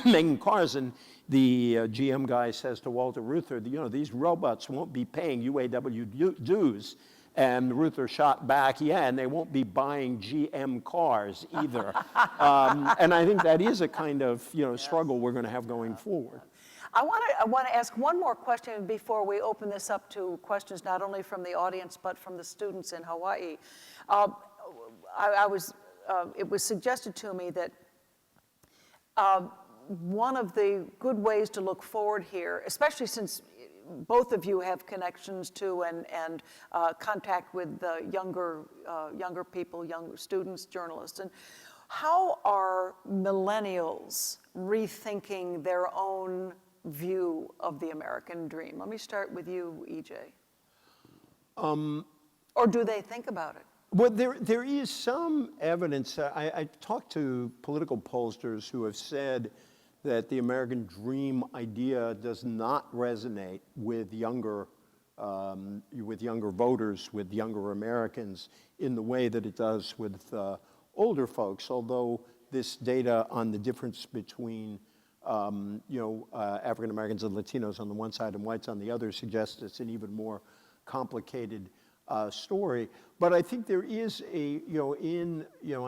making cars. And the GM guy says to Walter Reuther, these robots won't be paying UAW dues. And Reuther shot back, yeah, and they won't be buying GM cars either. And I think that is a kind of struggle we're going to have going forward. I want to ask one more question before we open this up to questions not only from the audience but from the students in Hawaii. It was suggested to me that one of the good ways to look forward here, especially since both of you have connections to and contact with younger people, younger students, journalists, and how are millennials rethinking their own view of the American dream? Let me start with you, EJ. Or do they think about it? Well, there is some evidence. I talked to political pollsters who have said that the American dream idea does not resonate with younger voters, with younger Americans, in the way that it does with older folks. Although this data on the difference between African Americans and Latinos on the one side and whites on the other suggests it's an even more complicated story. But I think there is I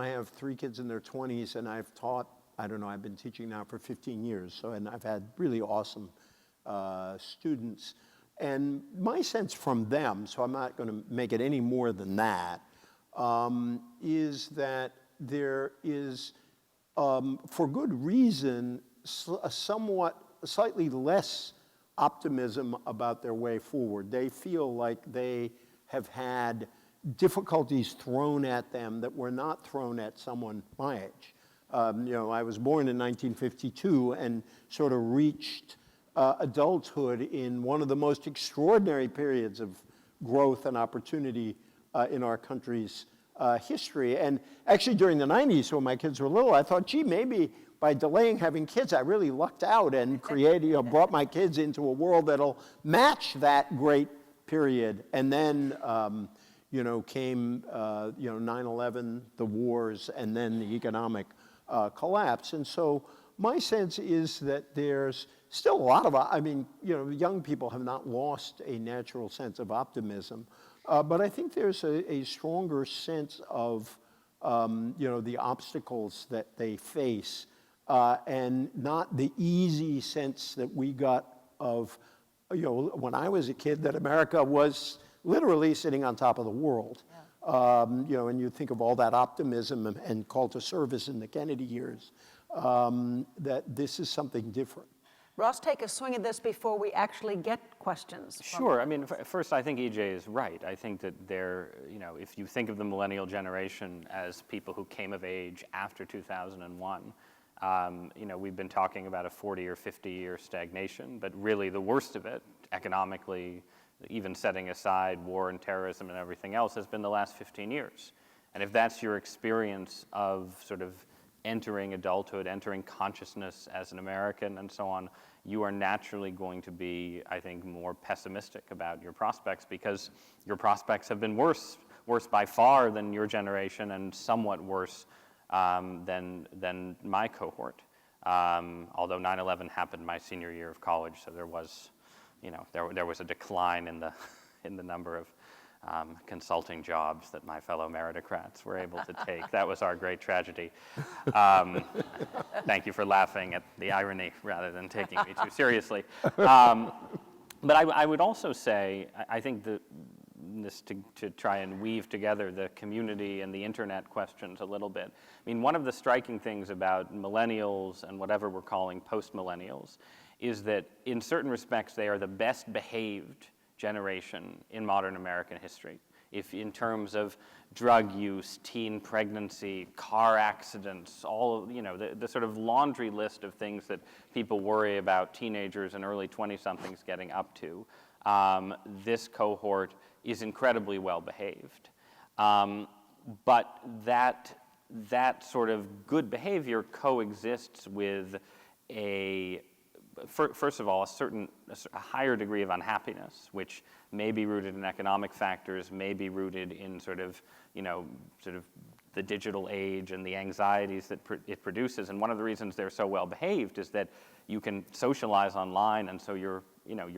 have 3 kids in their 20s, and I've taught, I've been teaching now for 15 years, and I've had really awesome students. And my sense from them, so I'm not going to make it any more than that, is that there is, for good reason, a slightly less optimism about their way forward. They feel like they have had difficulties thrown at them that were not thrown at someone my age. I was born in 1952 and sort of reached adulthood in one of the most extraordinary periods of growth and opportunity in our country's history. And actually during the 90s, when my kids were little, I thought, gee, maybe by delaying having kids, I really lucked out and brought my kids into a world that'll match that great period. And then, came 9/11, the wars, and then the economic collapse. And so my sense is that there's still a lot of, young people have not lost a natural sense of optimism, but I think there's a stronger sense of, the obstacles that they face, and not the easy sense that we got of, when I was a kid, that America was literally sitting on top of the world. Yeah. And you think of all that optimism and call to service in the Kennedy years, that this is something different. Ross, take a swing at this before we actually get questions. Sure. First, I think EJ is right. I think that if you think of the millennial generation as people who came of age after 2001, we've been talking about a 40 or 50-year stagnation, but really the worst of it, economically, even setting aside war and terrorism and everything else, has been the last 15 years. And if that's your experience of sort of entering adulthood, entering consciousness as an American and so on, you are naturally going to be, I think, more pessimistic about your prospects, because your prospects have been worse by far than your generation, and somewhat worse than my cohort. Although 9/11 happened my senior year of college, so there was, there was a decline in the number of consulting jobs that my fellow meritocrats were able to take. That was our great tragedy. Thank you for laughing at the irony rather than taking me too seriously. But I would also say, I think that this to try and weave together the community and the internet questions a little bit. I mean, one of the striking things about millennials and whatever we're calling post-millennials is that in certain respects they are the best behaved generation in modern American history. If in terms of drug use, teen pregnancy, car accidents, all of, you know, the sort of laundry list of things that people worry about teenagers and early 20-somethings getting up to, this cohort is incredibly well behaved. But that sort of good behavior coexists with first of all, a higher degree of unhappiness, which may be rooted in economic factors, may be rooted in sort of the digital age and the anxieties that it produces. And one of the reasons they're so well behaved is that you can socialize online, and so you're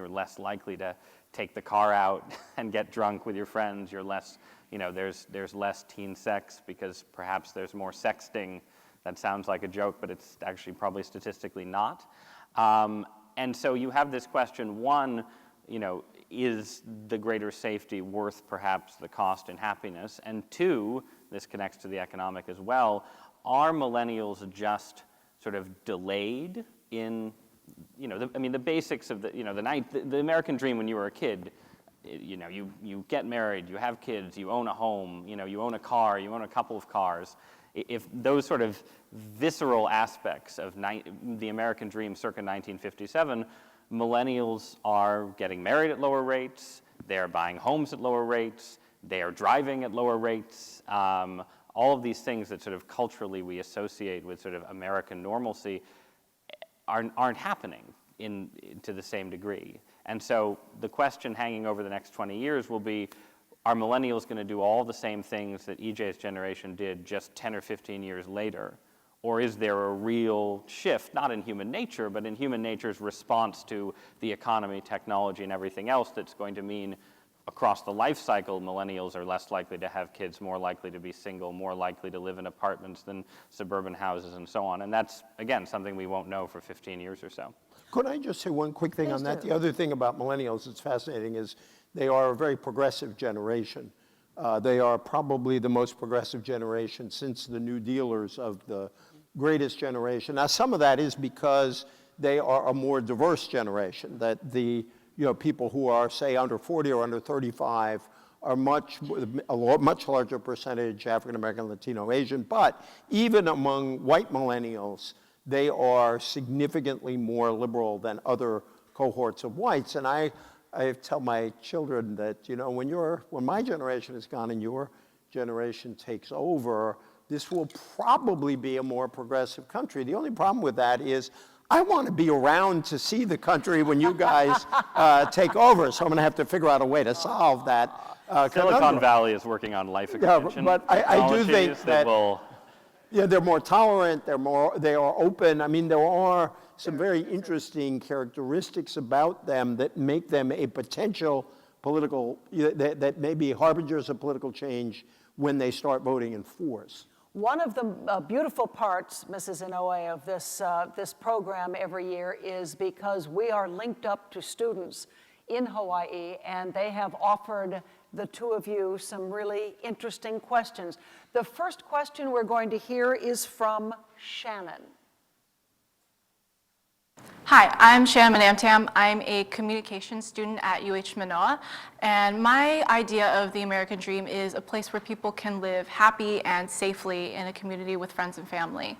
less likely to take the car out and get drunk with your friends. You're less, there's less teen sex because perhaps there's more sexting. That sounds like a joke, but it's actually probably statistically not. And so you have this question, one, is the greater safety worth perhaps the cost in happiness? And two, this connects to the economic as well, are millennials just sort of delayed in, the basics of the American dream when you were a kid, you get married, you have kids, you own a home, you own a car, you own a couple of cars. If those sort of visceral aspects of the American dream circa 1957, millennials are getting married at lower rates, they're buying homes at lower rates, they are driving at lower rates, all of these things that sort of culturally we associate with sort of American normalcy aren't happening to the same degree. And so the question hanging over the next 20 years will be, are millennials going to do all the same things that EJ's generation did just 10 or 15 years later? Or is there a real shift, not in human nature, but in human nature's response to the economy, technology, and everything else that's going to mean across the life cycle, millennials are less likely to have kids, more likely to be single, more likely to live in apartments than suburban houses, and so on. And that's, again, something we won't know for 15 years or so. Could I just say one quick thing on that? The other thing about millennials that's fascinating is they are a very progressive generation. They are probably the most progressive generation since the New Dealers of the greatest generation. Now, some of that is because they are a more diverse generation, that the people who are, say, under 40 or under 35 are a much larger percentage African American, Latino, Asian, but even among white millennials, they are significantly more liberal than other cohorts of whites. And I tell my children that, when my generation is gone and your generation takes over, this will probably be a more progressive country. The only problem with that is I want to be around to see the country when you guys take over, so I'm going to have to figure out a way to solve that Silicon Valley is working on life extension. Yeah, but I do think that will... Yeah, they're more tolerant, they are open. I mean, there are some very interesting characteristics about them that make them a potential political, that may be harbingers of political change when they start voting in force. One of the beautiful parts, Mrs. Inouye, of this program every year is because we are linked up to students in Hawaii, and they have offered the two of you some really interesting questions. The first question we're going to hear is from Shannon. Hi, I'm Shannon Manamtam. I'm a communications student at UH Manoa, and my idea of the American dream is a place where people can live happy and safely in a community with friends and family.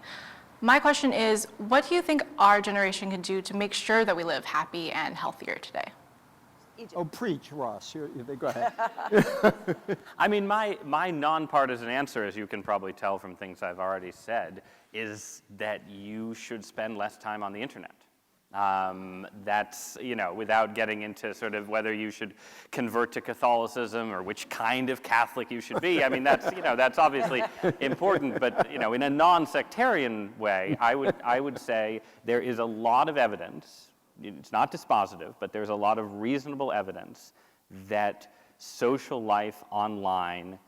My question is, what do you think our generation can do to make sure that we live happy and healthier today? Oh, preach, Ross. Go ahead. I mean, my nonpartisan answer, as you can probably tell from things I've already said, is that you should spend less time on the internet. That's, without getting into sort of whether you should convert to Catholicism or which kind of Catholic you should be. I mean, that's obviously important, but, in a non-sectarian way, I would say there is a lot of evidence. It's not dispositive, but there's a lot of reasonable evidence that social life online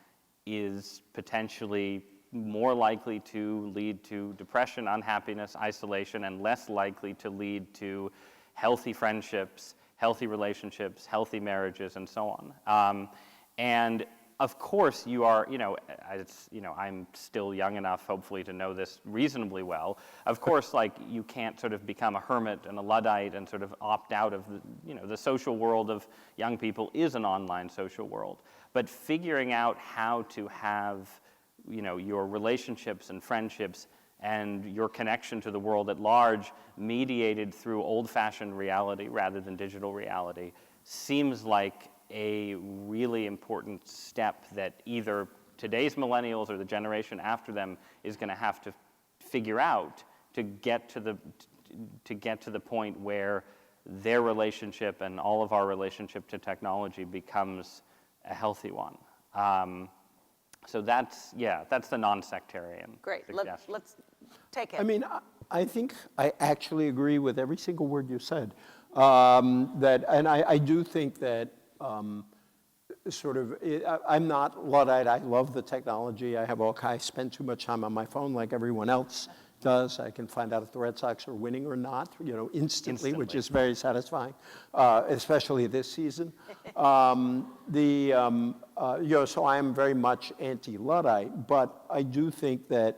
is potentially more likely to lead to depression, unhappiness, isolation, and less likely to lead to healthy friendships, healthy relationships, healthy marriages, and so on. And of course, you are, I'm still young enough, hopefully, to know this reasonably well. Of course, like, you can't sort of become a hermit and a Luddite and sort of opt out of the social world of young people is an online social world. But figuring out how to have, your relationships and friendships and your connection to the world at large mediated through old-fashioned reality rather than digital reality seems like a really important step that either today's millennials or the generation after them is going to have to figure out to get to the point where their relationship and all of our relationship to technology becomes a healthy one. So that's the non-sectarian Great. suggestion. Let's take it. I mean, I think I actually agree with every single word you said. And I do think that I'm not Luddite. I love the technology. I spend too much time on my phone like everyone else does. I can find out if the Red Sox are winning or not, instantly, which is very satisfying, especially this season. So I am very much anti-Luddite, but I do think that,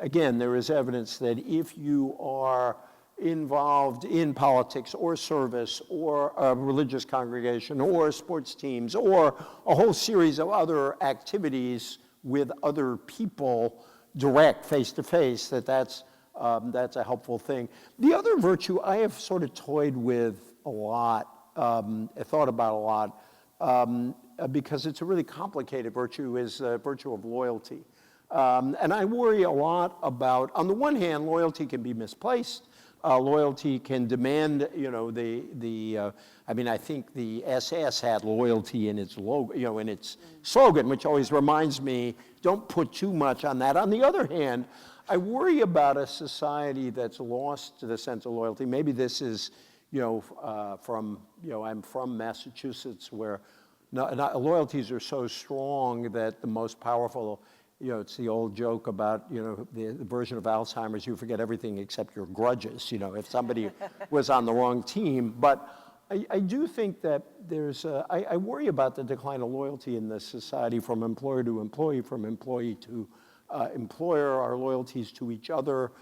again, there is evidence that if you are involved in politics or service or a religious congregation or sports teams or a whole series of other activities with other people, direct, face-to-face, that's a helpful thing. The other virtue I have sort of toyed with a lot, thought about a lot, because it's a really complicated virtue, is the virtue of loyalty. And I worry a lot about, on the one hand, loyalty can be misplaced. Loyalty can demand, I think the SS had loyalty in its logo, in its slogan, which always reminds me, don't put too much on that. On the other hand, I worry about a society that's lost the sense of loyalty. Maybe this is, I'm from Massachusetts, where loyalties are so strong that the most powerful, it's the old joke about, the version of Alzheimer's, you forget everything except your grudges, if somebody was on the wrong team. But I do think that I worry about the decline of loyalty in this society from employer to employee, from employee to employer, our loyalties to each other.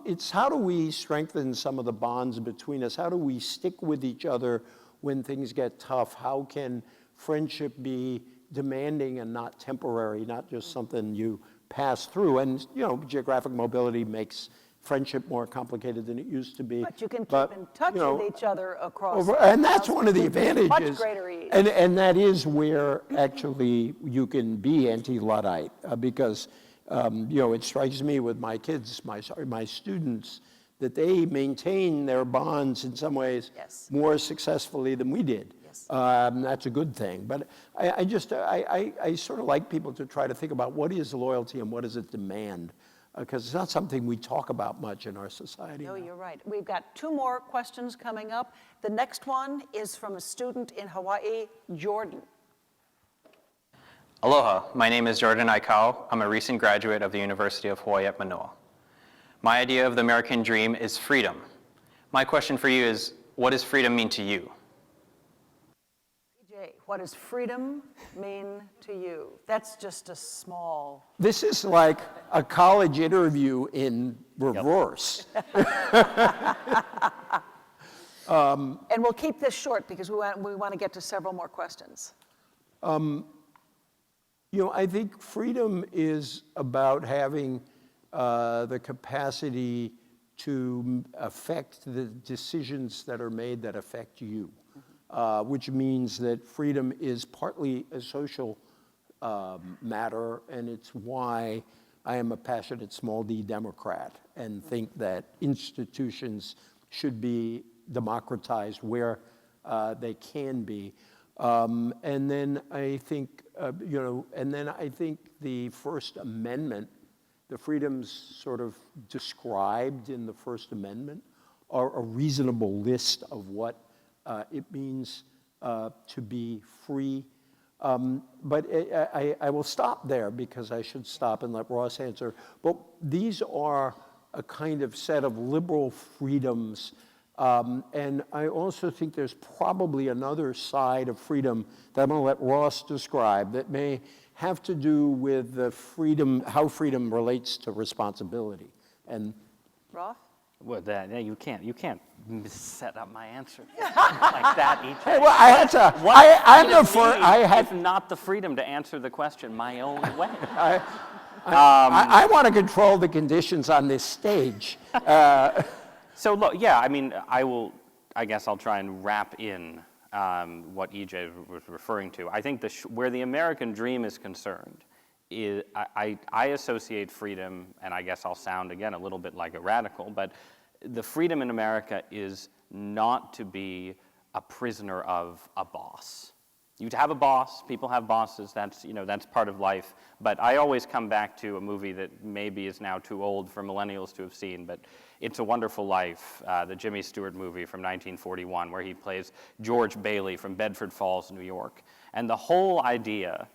It's how do we strengthen some of the bonds between us? How do we stick with each other when things get tough? How can friendship be demanding and not temporary, not just something you pass through? And, geographic mobility makes friendship more complicated than it used to be. But you can keep in touch with each other across. And that's one of the advantages. Much greater ease. And that is where actually you can be anti-Luddite, because it strikes me with my kids, my students, that they maintain their bonds in some ways more successfully than we did. That's a good thing. But I sort of like people to try to think about what is loyalty and what does it demand, because it's not something we talk about much in our society. No, you're right. We've got 2 more questions coming up. The next one is from a student in Hawaii, Jordan. Aloha, my name is Jordan Aikau. I'm a recent graduate of the University of Hawaii at Manoa. My idea of the American dream is freedom. My question for you is, what does freedom mean to you? PJ, what does freedom mean to you? That's just a small... This is like a college interview in reverse. And we'll keep this short because we want to get to several more questions. I think freedom is about having the capacity to affect the decisions that are made that affect you, which means that freedom is partly a social matter, and it's why I am a passionate small d Democrat and think that institutions should be democratized where they can be. And then I think, the First Amendment, the freedoms sort of described in the First Amendment are a reasonable list of what it means to be free. But I will stop there because I should stop and let Ross answer. But these are a kind of set of liberal freedoms And I also think there's probably another side of freedom that I'm going to let Ross describe that may have to do with the freedom, how freedom relates to responsibility. And Ross? Well, you can't set up my answer like that each. hey, well, I had to. I'm the first. I had. If not the freedom to answer the question my own way. I want to control the conditions on this stage. So look, yeah, I mean, I guess I'll try and wrap in what EJ was referring to. I think where the American dream is concerned, I associate freedom, and I guess I'll sound again a little bit like a radical, but the freedom in America is not to be a prisoner of a boss. You have a boss, people have bosses, that's part of life, but I always come back to a movie that maybe is now too old for millennials to have seen, but It's a Wonderful Life, the Jimmy Stewart movie from 1941, where he plays George Bailey from Bedford Falls, New York. And the whole idea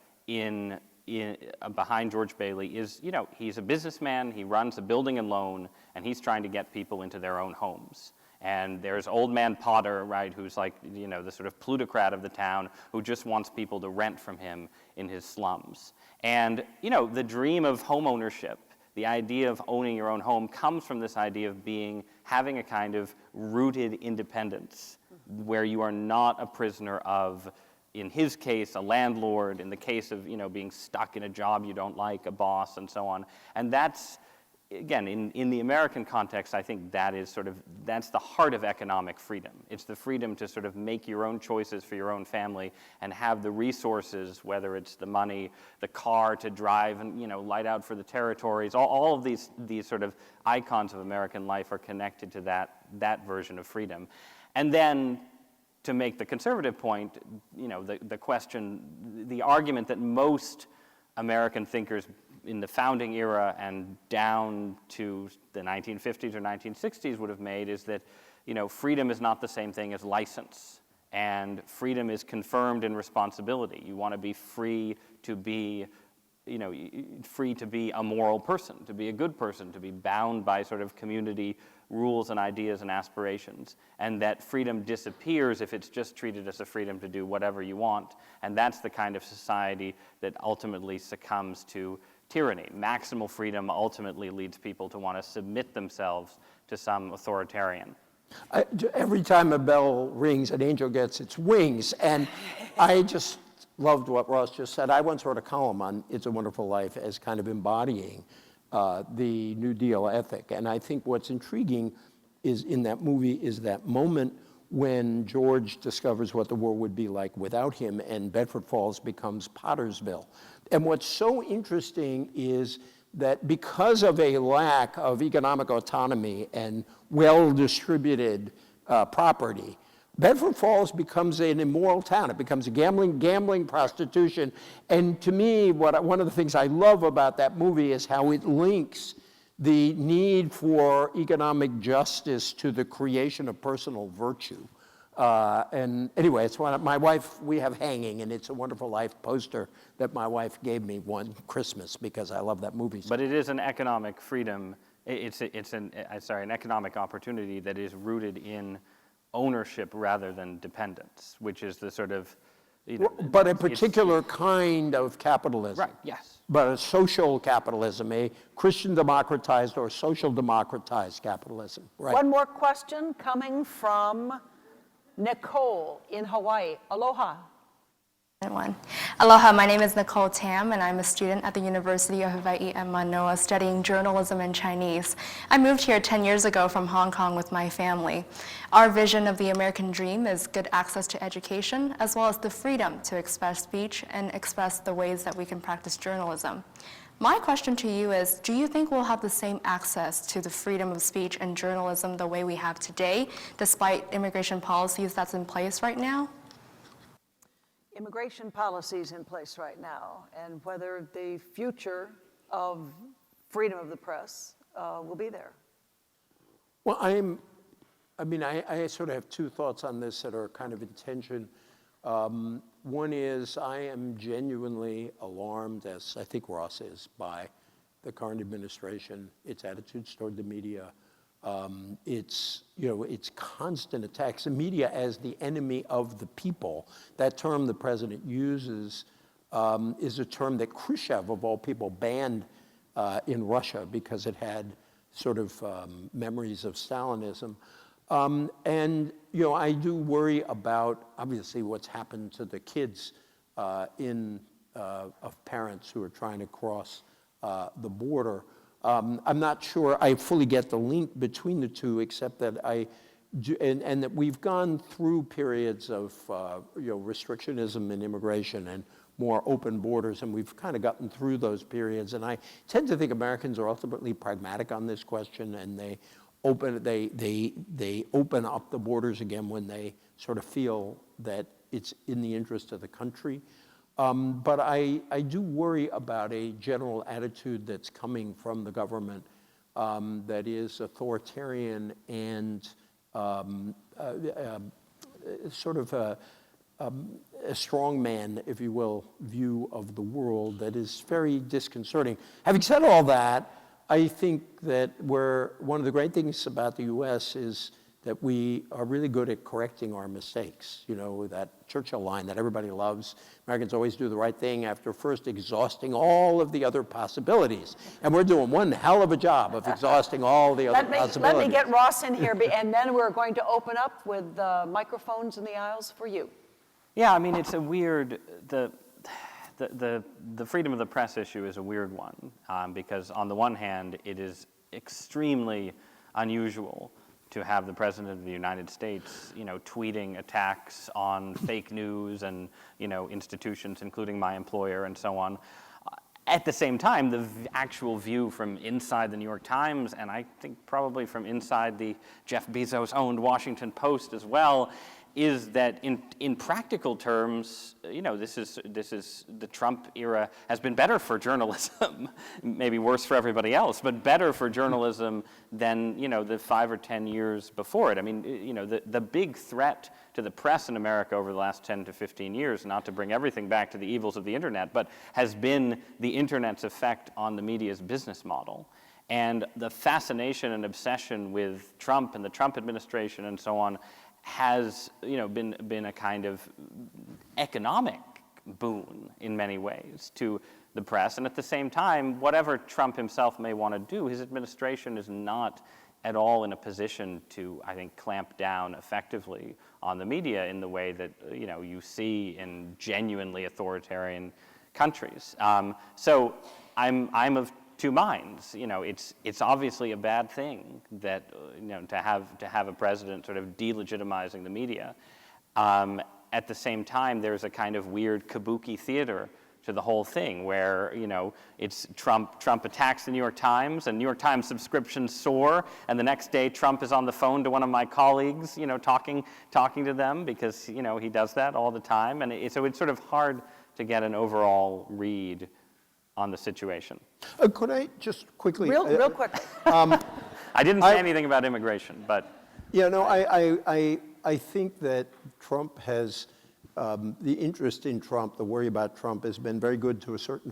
behind George Bailey is, he's a businessman, he runs a building and loan, and he's trying to get people into their own homes. And there's Old Man Potter, right, who's like, the sort of plutocrat of the town who just wants people to rent from him in his slums. And, the dream of home ownership, the idea of owning your own home comes from this idea of having a kind of rooted independence where you are not a prisoner of, in his case, a landlord, in the case of, being stuck in a job you don't like, a boss, and so on. And that's, again, in the American context, I think that's the heart of economic freedom. It's the freedom to sort of make your own choices for your own family and have the resources, whether it's the money, the car to drive and, light out for the territories. All of these sort of icons of American life are connected to that version of freedom. And then, to make the conservative point, the argument that most American thinkers in the founding era and down to the 1950s or 1960s would have made is that, freedom is not the same thing as license, and freedom is confirmed in responsibility. You want to be free to be, free to be a moral person, to be a good person, to be bound by sort of community rules and ideas and aspirations, and that freedom disappears if it's just treated as a freedom to do whatever you want, and that's the kind of society that ultimately succumbs to tyranny. Maximal freedom ultimately leads people to want to submit themselves to some authoritarian. Every time a bell rings, an angel gets its wings, and I just loved what Ross just said. I once wrote a column on It's a Wonderful Life as kind of embodying the New Deal ethic. And I think what's intriguing is in that movie is that moment when George discovers what the world would be like without him and Bedford Falls becomes Pottersville. And what's so interesting is that because of a lack of economic autonomy and well-distributed property, Bedford Falls becomes an immoral town. It becomes a gambling, prostitution. And to me, one of the things I love about that movie is how it links the need for economic justice to the creation of personal virtue. And anyway, it's my wife, we have hanging, and It's a Wonderful Life poster that my wife gave me one Christmas because I love that movie. But it is an economic freedom. It's an economic opportunity that is rooted in ownership rather than dependence, which is the sort of, but a particular kind of capitalism. Right, yes. But a social capitalism, a Christian democratized or social democratized capitalism. Right. One more question coming from Nicole in Hawaii. Aloha. One. Aloha, my name is Nicole Tam, and I'm a student at the University of Hawaii at Manoa studying journalism and Chinese. I moved here 10 years ago from Hong Kong with my family. Our vision of the American dream is good access to education, as well as the freedom to express speech and express the ways that we can practice journalism. My question to you is, do you think we'll have the same access to the freedom of speech and journalism the way we have today, despite immigration policies that's in place right now? Immigration policies in place right now, and whether the future of freedom of the press will be there. Well, I sort of have two thoughts on this that are kind of in tension. One is I am genuinely alarmed, as I think Ross is, by the current administration, its attitudes toward the media, It's constant attacks. The media as the enemy of the people. That term the president uses is a term that Khrushchev, of all people, banned in Russia because it had sort of memories of Stalinism. And I do worry about, obviously, what's happened to the kids of parents who are trying to cross the border. I'm not sure I fully get the link between the two, except that and that we've gone through periods of restrictionism in immigration and more open borders, and we've kind of gotten through those periods. And I tend to think Americans are ultimately pragmatic on this question, and they open up the borders again when they sort of feel that it's in the interest of the country. But I do worry about a general attitude that's coming from the government that is authoritarian and sort of a strongman, if you will, view of the world that is very disconcerting. Having said all that, I think that one of the great things about the U.S. is that we are really good at correcting our mistakes. That Churchill line that everybody loves, Americans always do the right thing after first exhausting all of the other possibilities. And we're doing one hell of a job of exhausting all the other possibilities. Let me get Ross in here, and then we're going to open up with microphones in the aisles for you. Yeah, I mean, it's a weird, the freedom of the press issue is a weird one, because on the one hand, it is extremely unusual to have the President of the United States, tweeting attacks on fake news and, institutions, including my employer and so on. At the same time, the actual view from inside the New York Times, and I think probably from inside the Jeff Bezos-owned Washington Post as well, is that in practical terms, this is the Trump era has been better for journalism, maybe worse for everybody else, but better for journalism than the 5 or 10 years before it. I mean, the big threat to the press in America over the last 10 to 15 years, not to bring everything back to the evils of the internet, but has been the internet's effect on the media's business model. And the fascination and obsession with Trump and the Trump administration and so on has been a kind of economic boon in many ways to the press. And at the same time, whatever Trump himself may want to do, his administration is not at all in a position to, I think, clamp down effectively on the media in the way that you see in genuinely authoritarian countries. So I'm of two minds. It's obviously a bad thing that to have a president sort of delegitimizing the media. At the same time, there's a kind of weird kabuki theater to the whole thing, where it's Trump attacks the New York Times, and New York Times subscriptions soar, and the next day Trump is on the phone to one of my colleagues, talking to them, because he does that all the time, and so it's sort of hard to get an overall read on the situation. Could I just quickly? Real quickly. I didn't say anything about immigration, but. Yeah, no, I think that Trump has, the interest in Trump, the worry about Trump has been very good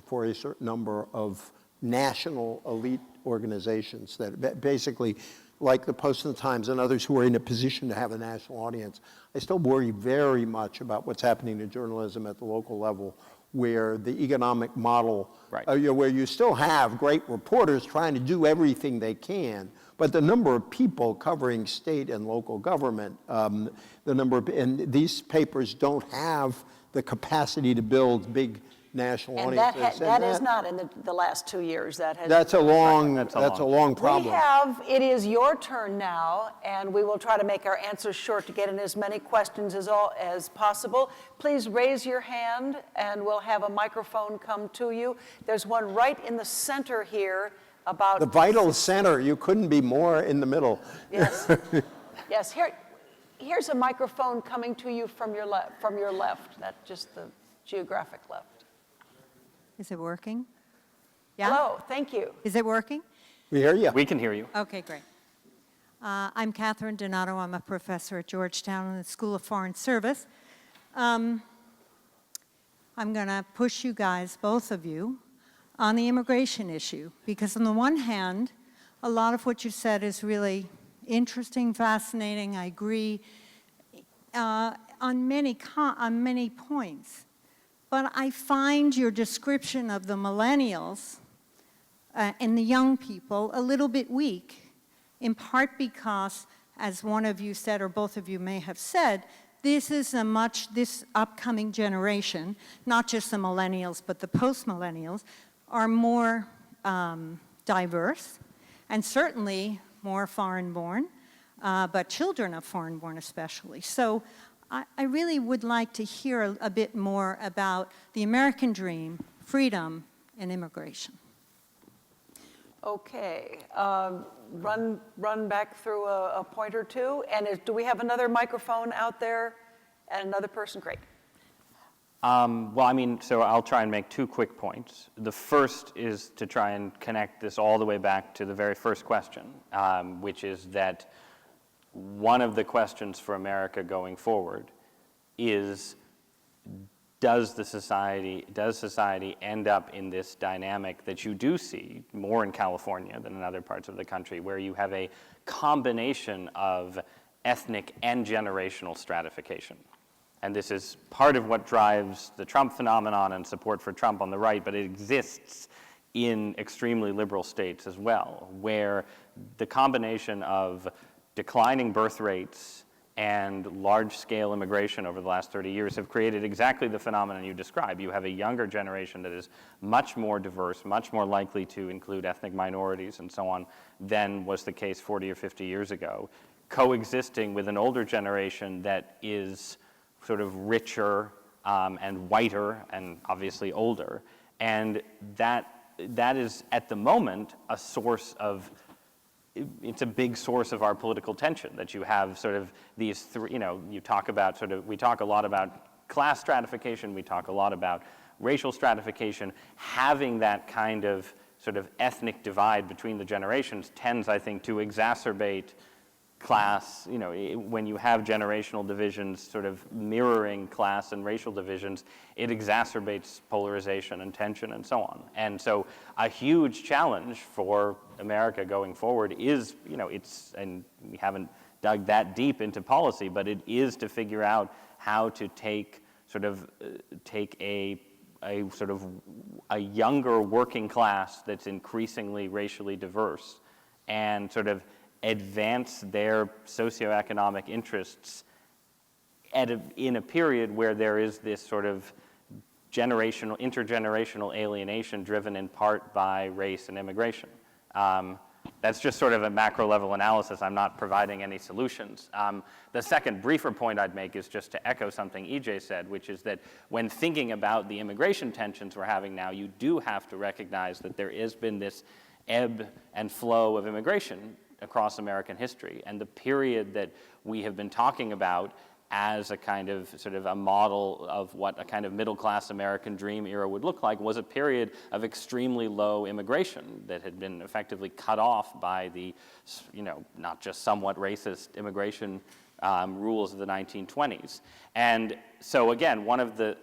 for a certain number of national elite organizations that basically, like the Post and the Times and others who are in a position to have a national audience. I still worry very much about what's happening to journalism at the local level, where the economic model, right. Where you still have great reporters trying to do everything they can, but the number of people covering state and local government, and these papers don't have the capacity to build big national And audiences. that is not in the last 2 years. That's a long problem. It is your turn now, and we will try to make our answers short to get in as many questions as possible. Please raise your hand, and we'll have a microphone come to you. There's one right in the center here about... The vital center. You couldn't be more in the middle. Yes. Yes. Here's a microphone coming to you from your left. That's just the geographic left. Is it working? Yeah? Hello, thank you. Is it working? We hear you. We can hear you. Okay, great. I'm Catherine Donato. I'm a professor at Georgetown in the School of Foreign Service. I'm going to push you guys, both of you, on the immigration issue, because on the one hand, A lot of what you said is really interesting, fascinating. I agree on many points. But I find your description of the millennials and the young people a little bit weak, in part because, as one of you said, or both of you may have said, this upcoming generation, not just the millennials, but the post-millennials, are more diverse, and certainly more foreign-born, but children of foreign-born especially. So I really would like to hear a bit more about the American dream, freedom, and immigration. Okay, run back through a point or two. And do we have another microphone out there? And another person? Great. Well, I mean, so I'll try and make 2 quick points. The first is to try and connect this all the way back to the very first question, which is that one of the questions for America going forward is, does society end up in this dynamic that you do see more in California than in other parts of the country, where you have a combination of ethnic and generational stratification? And this is part of what drives the Trump phenomenon and support for Trump on the right, but it exists in extremely liberal states as well, where the combination of declining birth rates and large-scale immigration over the last 30 years have created exactly the phenomenon you describe. You have a younger generation that is much more diverse, much more likely to include ethnic minorities and so on than was the case 40 or 50 years ago, coexisting with an older generation that is sort of richer and whiter and obviously older. And that is, at the moment, a source of, it's a big source of our political tension, that you have sort of these three, you talk about we talk a lot about class stratification, we talk a lot about racial stratification. Having that kind of sort of ethnic divide between the generations tends, I think, to exacerbate class. When you have generational divisions sort of mirroring class and racial divisions, it exacerbates polarization and tension and so on. And so a huge challenge for America going forward is, and we haven't dug that deep into policy, but it is to figure out how to take a younger working class that's increasingly racially diverse and sort of advance their socioeconomic interests in a period where there is this sort of intergenerational alienation driven in part by race and immigration. That's just sort of a macro level analysis. I'm not providing any solutions. The second briefer point I'd make is just to echo something EJ said, which is that when thinking about the immigration tensions we're having now, you do have to recognize that there has been this ebb and flow of immigration across American history. And the period that we have been talking about as a kind of sort of a model of what a kind of middle-class American dream era would look like was a period of extremely low immigration that had been effectively cut off by the, not just somewhat racist immigration rules of the 1920s. And so again, one of the,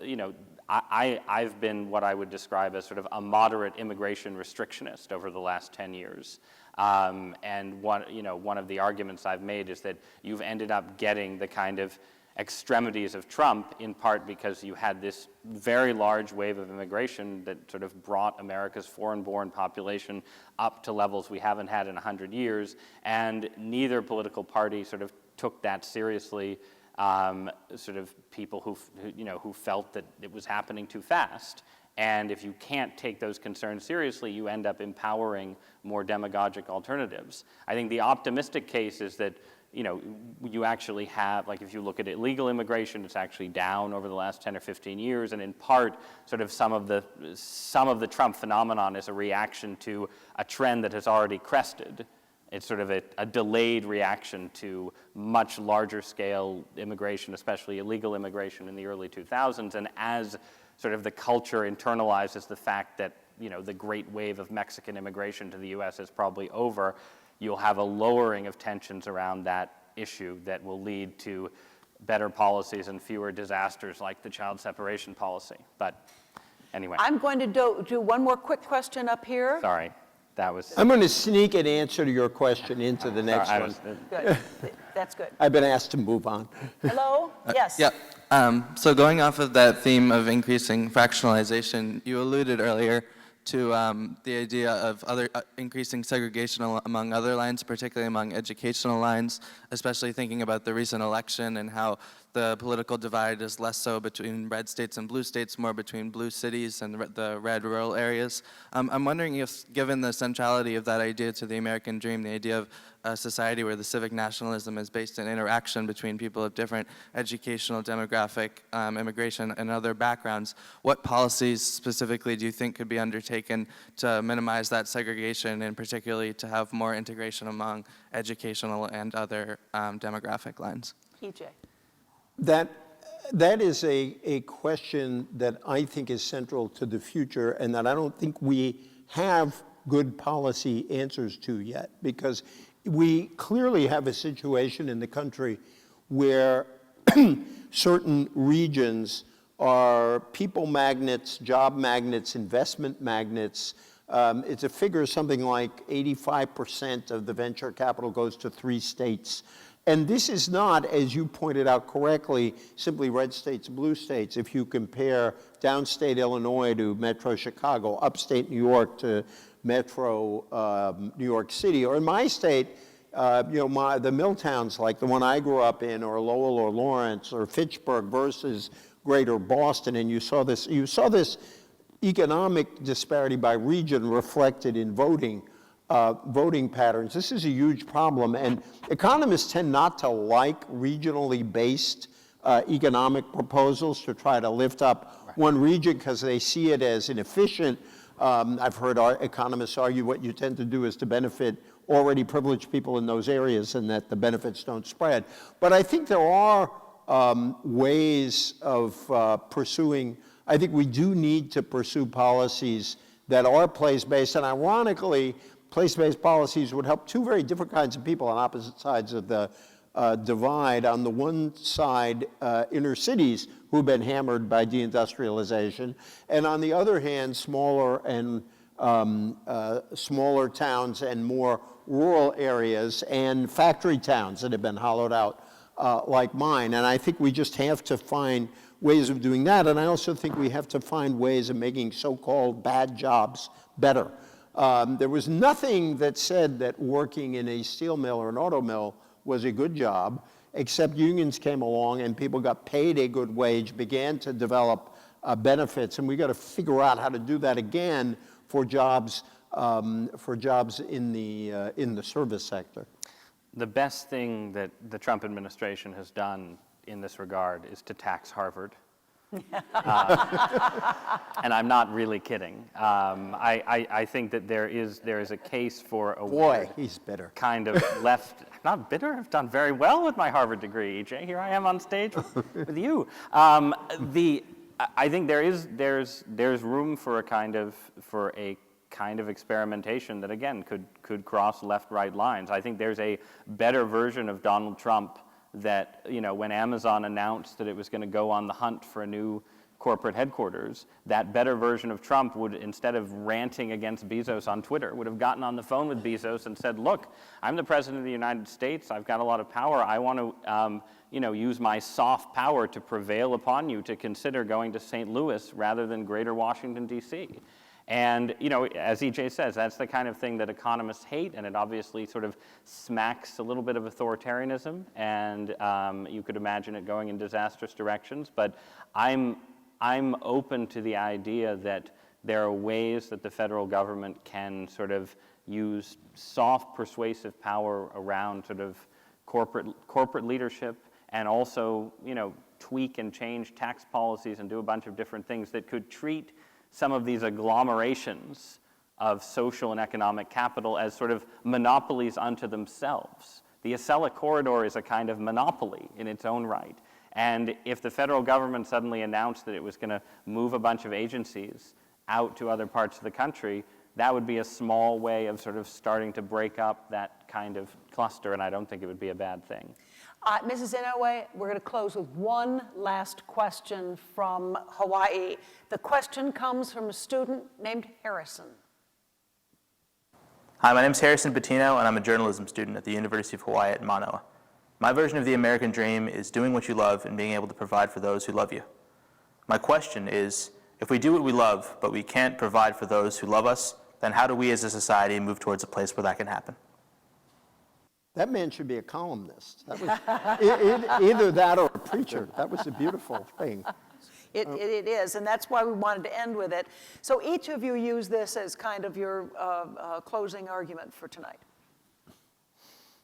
I've been what I would describe as sort of a moderate immigration restrictionist over the last 10 years. And one of the arguments I've made is that you've ended up getting the kind of extremities of Trump in part because you had this very large wave of immigration that sort of brought America's foreign-born population up to levels we haven't had in 100 years, and neither political party sort of took that seriously. Sort of people who felt that it was happening too fast. And if you can't take those concerns seriously, you end up empowering more demagogic alternatives. I think the optimistic case is that, you actually have, like if you look at illegal immigration, it's actually down over the last 10 or 15 years, and in part, sort of some of the Trump phenomenon is a reaction to a trend that has already crested. It's sort of a delayed reaction to much larger scale immigration, especially illegal immigration in the early 2000s, and as sort of the culture internalizes the fact that the great wave of Mexican immigration to the U.S. is probably over, you'll have a lowering of tensions around that issue that will lead to better policies and fewer disasters like the child separation policy. But anyway. I'm going to do one more quick question up here. Sorry. that was. I'm going to sneak an answer to your question into the next Sorry, one. Good. That's good. I've been asked to move on. Hello? Yes. Yeah. So going off of that theme of increasing fractionalization, you alluded earlier to the idea of increasing segregation among other lines, particularly among educational lines, especially thinking about the recent election and how the political divide is less so between red states and blue states, more between blue cities and the red rural areas. I'm wondering if, given the centrality of that idea to the American dream, the idea of a society where the civic nationalism is based in interaction between people of different educational, demographic, immigration, and other backgrounds, what policies specifically do you think could be undertaken to minimize that segregation and particularly to have more integration among educational and other demographic lines? EJ. That is a question that I think is central to the future and that I don't think we have good policy answers to yet, because we clearly have a situation in the country where certain regions are people magnets, job magnets, investment magnets. It's a figure something like 85% of the venture capital goes to 3 states. And this is not, as you pointed out correctly, simply red states, blue states. If you compare downstate Illinois to Metro Chicago, upstate New York to Metro New York City, or in my state, the mill towns like the one I grew up in, or Lowell or Lawrence or Fitchburg versus Greater Boston, and you saw this economic disparity by region reflected in voting patterns. This is a huge problem, and economists tend not to like regionally based economic proposals to try to lift up one region because they see it as inefficient. I've heard our economists argue what you tend to do is to benefit already privileged people in those areas and that the benefits don't spread. But I think there are ways of pursuing, I think we do need to pursue policies that are place-based, and ironically, place-based policies would help 2 very different kinds of people on opposite sides of the divide. On the one side, inner cities who've been hammered by deindustrialization, and on the other hand, smaller towns and more rural areas and factory towns that have been hollowed out like mine. And I think we just have to find ways of doing that. And I also think we have to find ways of making so-called bad jobs better. There was nothing that said that working in a steel mill or an auto mill was a good job, except unions came along and people got paid a good wage, began to develop benefits, and we got to figure out how to do that again for jobs in the service sector. The best thing that the Trump administration has done in this regard is to tax Harvard. And I'm not really kidding. I think that there is a case for a Boy, he's bitter. Kind of left. I'm not bitter. I've done very well with my Harvard degree, EJ. Here I am on stage with you. I think there's room for a kind of experimentation that again could cross left-right lines. I think there's a better version of Donald Trump that, when Amazon announced that it was going to go on the hunt for a new corporate headquarters, that better version of Trump would, instead of ranting against Bezos on Twitter, would have gotten on the phone with Bezos and said, look, I'm the president of the United States, I've got a lot of power, I want to use my soft power to prevail upon you to consider going to St. Louis rather than greater Washington, D.C. And, as EJ says, that's the kind of thing that economists hate, and it obviously sort of smacks a little bit of authoritarianism, and you could imagine it going in disastrous directions. But I'm open to the idea that there are ways that the federal government can sort of use soft persuasive power around sort of corporate leadership, and also, tweak and change tax policies and do a bunch of different things that could treat some of these agglomerations of social and economic capital as sort of monopolies unto themselves. The Acela Corridor is a kind of monopoly in its own right. And if the federal government suddenly announced that it was going to move a bunch of agencies out to other parts of the country, that would be a small way of sort of starting to break up that kind of cluster, and I don't think it would be a bad thing. Mrs. Inouye, we're going to close with one last question from Hawaii. The question comes from a student named Harrison. Hi, my name is Harrison Patino, and I'm a journalism student at the University of Hawaii at Manoa. My version of the American dream is doing what you love and being able to provide for those who love you. My question is, if we do what we love, but we can't provide for those who love us, then how do we as a society move towards a place where that can happen? That man should be a columnist. That was either that or a preacher. That was a beautiful thing. It is, and that's why we wanted to end with it. So each of you use this as kind of your closing argument for tonight.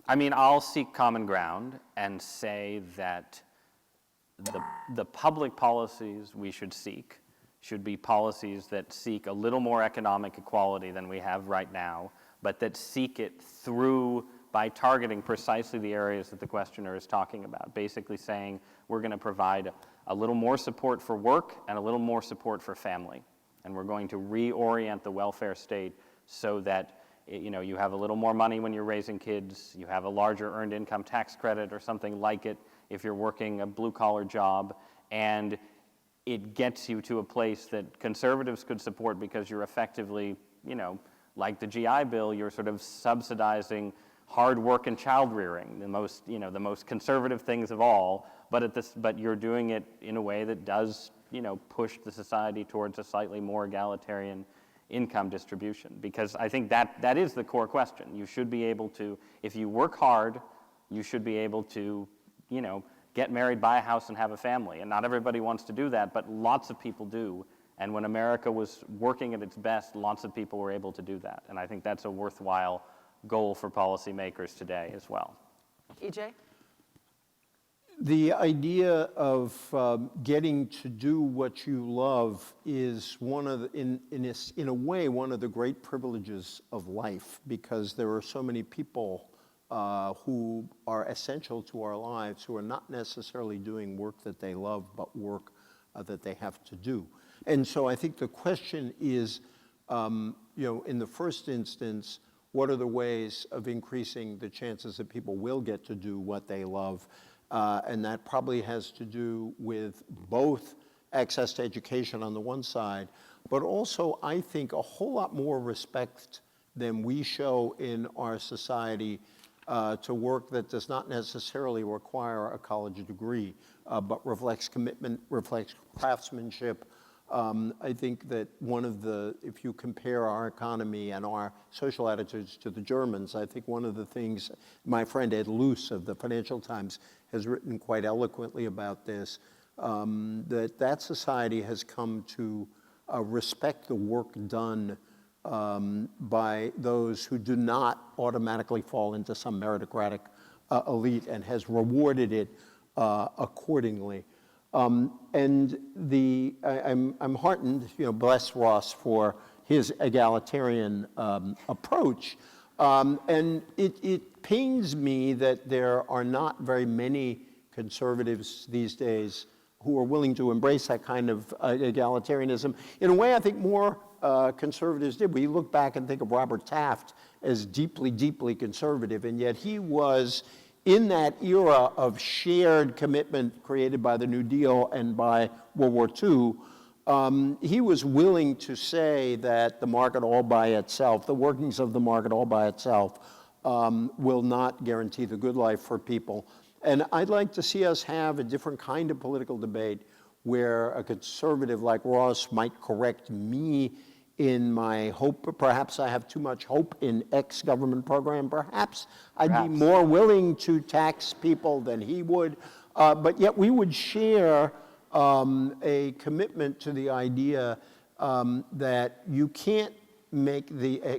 I mean, I'll seek common ground and say that the public policies we should seek should be policies that seek a little more economic equality than we have right now, but that seek it through by targeting precisely the areas that the questioner is talking about, basically saying we're going to provide a little more support for work and a little more support for family. And we're going to reorient the welfare state so that you have a little more money when you're raising kids, you have a larger earned income tax credit or something like it if you're working a blue-collar job, and it gets you to a place that conservatives could support because you're effectively, like the GI Bill, you're sort of subsidizing hard work and child rearing, the most conservative things of all, but you're doing it in a way that does, push the society towards a slightly more egalitarian income distribution. Because I think that is the core question. You should be able to, if you work hard, you should be able to, get married, buy a house, and have a family. And not everybody wants to do that, but lots of people do. And when America was working at its best, lots of people were able to do that. And I think that's a worthwhile goal for policymakers today as well. EJ? The idea of getting to do what you love is one of the, in a way, one of the great privileges of life, because there are so many people who are essential to our lives who are not necessarily doing work that they love, but work that they have to do. And so I think the question is, in the first instance, what are the ways of increasing the chances that people will get to do what they love? And that probably has to do with both access to education on the one side, but also, I think, a whole lot more respect than we show in our society to work that does not necessarily require a college degree, but reflects commitment, reflects craftsmanship. I think that if you compare our economy and our social attitudes to the Germans, I think one of the things, my friend Ed Luce of the Financial Times has written quite eloquently about this, that society has come to respect the work done by those who do not automatically fall into some meritocratic elite, and has rewarded it accordingly. I'm heartened, bless Ross for his egalitarian approach. And it pains me that there are not very many conservatives these days who are willing to embrace that kind of egalitarianism. In a way, I think more conservatives did. We look back and think of Robert Taft as deeply, deeply conservative, and yet he was, in that era of shared commitment created by the New Deal and by World War II, he was willing to say that the market all by itself, the workings of the market all by itself, will not guarantee the good life for people. And I'd like to see us have a different kind of political debate where a conservative like Ross might correct me in my hope. Perhaps I have too much hope in X government program. Perhaps I'd be more willing to tax people than he would. But yet we would share a commitment to the idea that you can't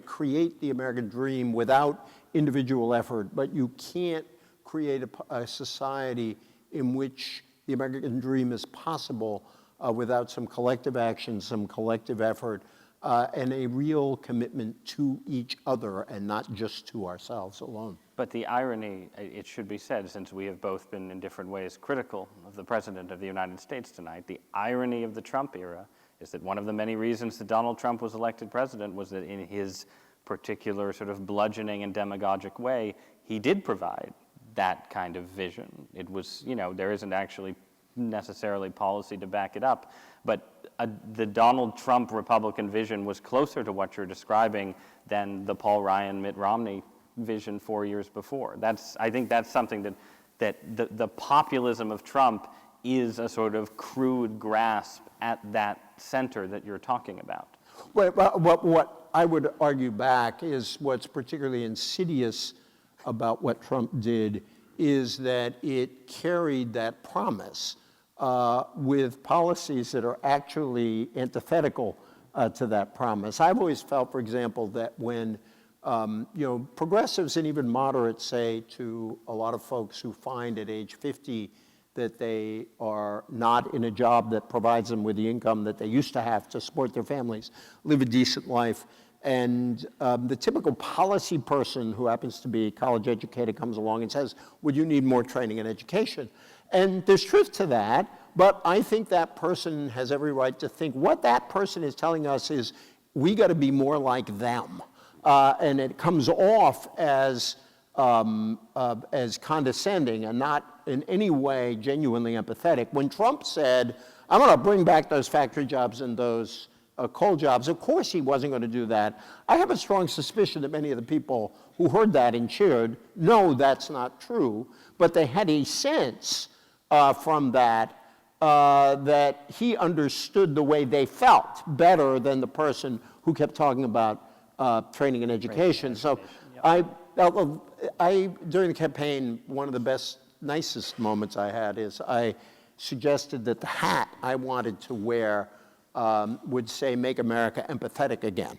create the American dream without individual effort, but you can't create a society in which the American dream is possible without some collective action, some collective effort, and a real commitment to each other and not just to ourselves alone. But the irony, it should be said, since we have both been in different ways critical of the President of the United States tonight, the irony of the Trump era is that one of the many reasons that Donald Trump was elected president was that in his particular sort of bludgeoning and demagogic way, he did provide that kind of vision. It was, there isn't actually necessarily policy to back it up. But the Donald Trump Republican vision was closer to what you're describing than the Paul Ryan, Mitt Romney vision 4 years before. I think that's something that the populism of Trump is a sort of crude grasp at that center that you're talking about. Well, what I would argue back is what's particularly insidious about what Trump did is that it carried that promise with policies that are actually antithetical to that promise. I've always felt, for example, that when progressives and even moderates say to a lot of folks who find at age 50 that they are not in a job that provides them with the income that they used to have to support their families, live a decent life, and the typical policy person who happens to be college educated comes along and says, would you need more training and education? And there's truth to that, but I think that person has every right to think what that person is telling us is we got to be more like them. And it comes off as condescending and not in any way genuinely empathetic. When Trump said, I'm going to bring back those factory jobs and those coal jobs, of course he wasn't going to do that. I have a strong suspicion that many of the people who heard that and cheered know that's not true, but they had a sense from that that he understood the way they felt better than the person who kept talking about training and education. So during the campaign, one of the nicest moments I had is I suggested that the hat I wanted to wear would say, make America empathetic again.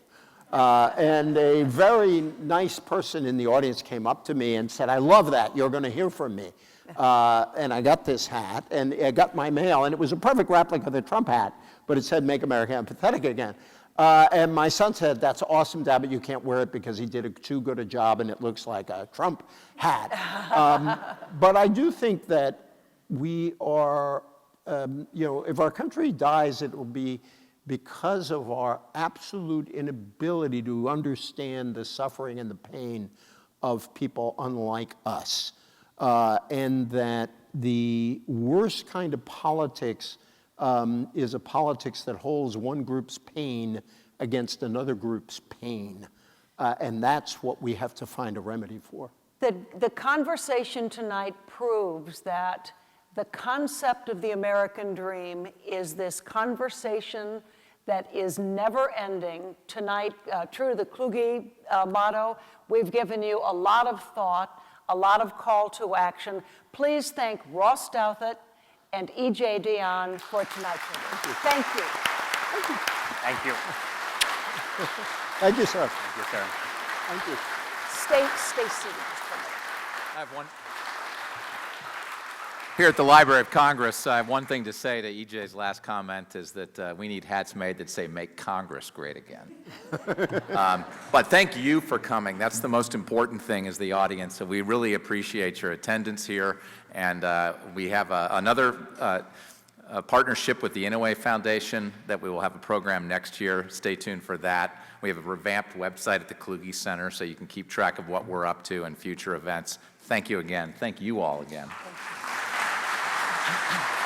And a very nice person in the audience came up to me and said, I love that, you're going to hear from me. And I got this hat, and I got my mail, and it was a perfect replica of the Trump hat, but it said, make America empathetic again. And my son said, that's awesome, Dad, but you can't wear it because he did too good a job and it looks like a Trump hat. But I do think that we are, if our country dies, it will be because of our absolute inability to understand the suffering and the pain of people unlike us. And that the worst kind of politics is a politics that holds one group's pain against another group's pain. And that's what we have to find a remedy for. The conversation tonight proves that the concept of the American dream is this conversation that is never ending. Tonight, true to the Kluge motto, we've given you a lot of thought, a lot of call to action. Please thank Ross Douthat and E.J. Dionne for tonight's event. Thank you. Thank you. Thank you, sir. Thank you, sir. Thank you. Stay seated. I have one. Here at the Library of Congress, I have one thing to say to EJ's last comment is that we need hats made that say, make Congress great again. But thank you for coming. That's the most important thing is the audience. So we really appreciate your attendance here. And we have another partnership with the Inouye Foundation that we will have a program next year. Stay tuned for that. We have a revamped website at the Kluge Center so you can keep track of what we're up to and future events. Thank you again. Thank you all again. Thank you.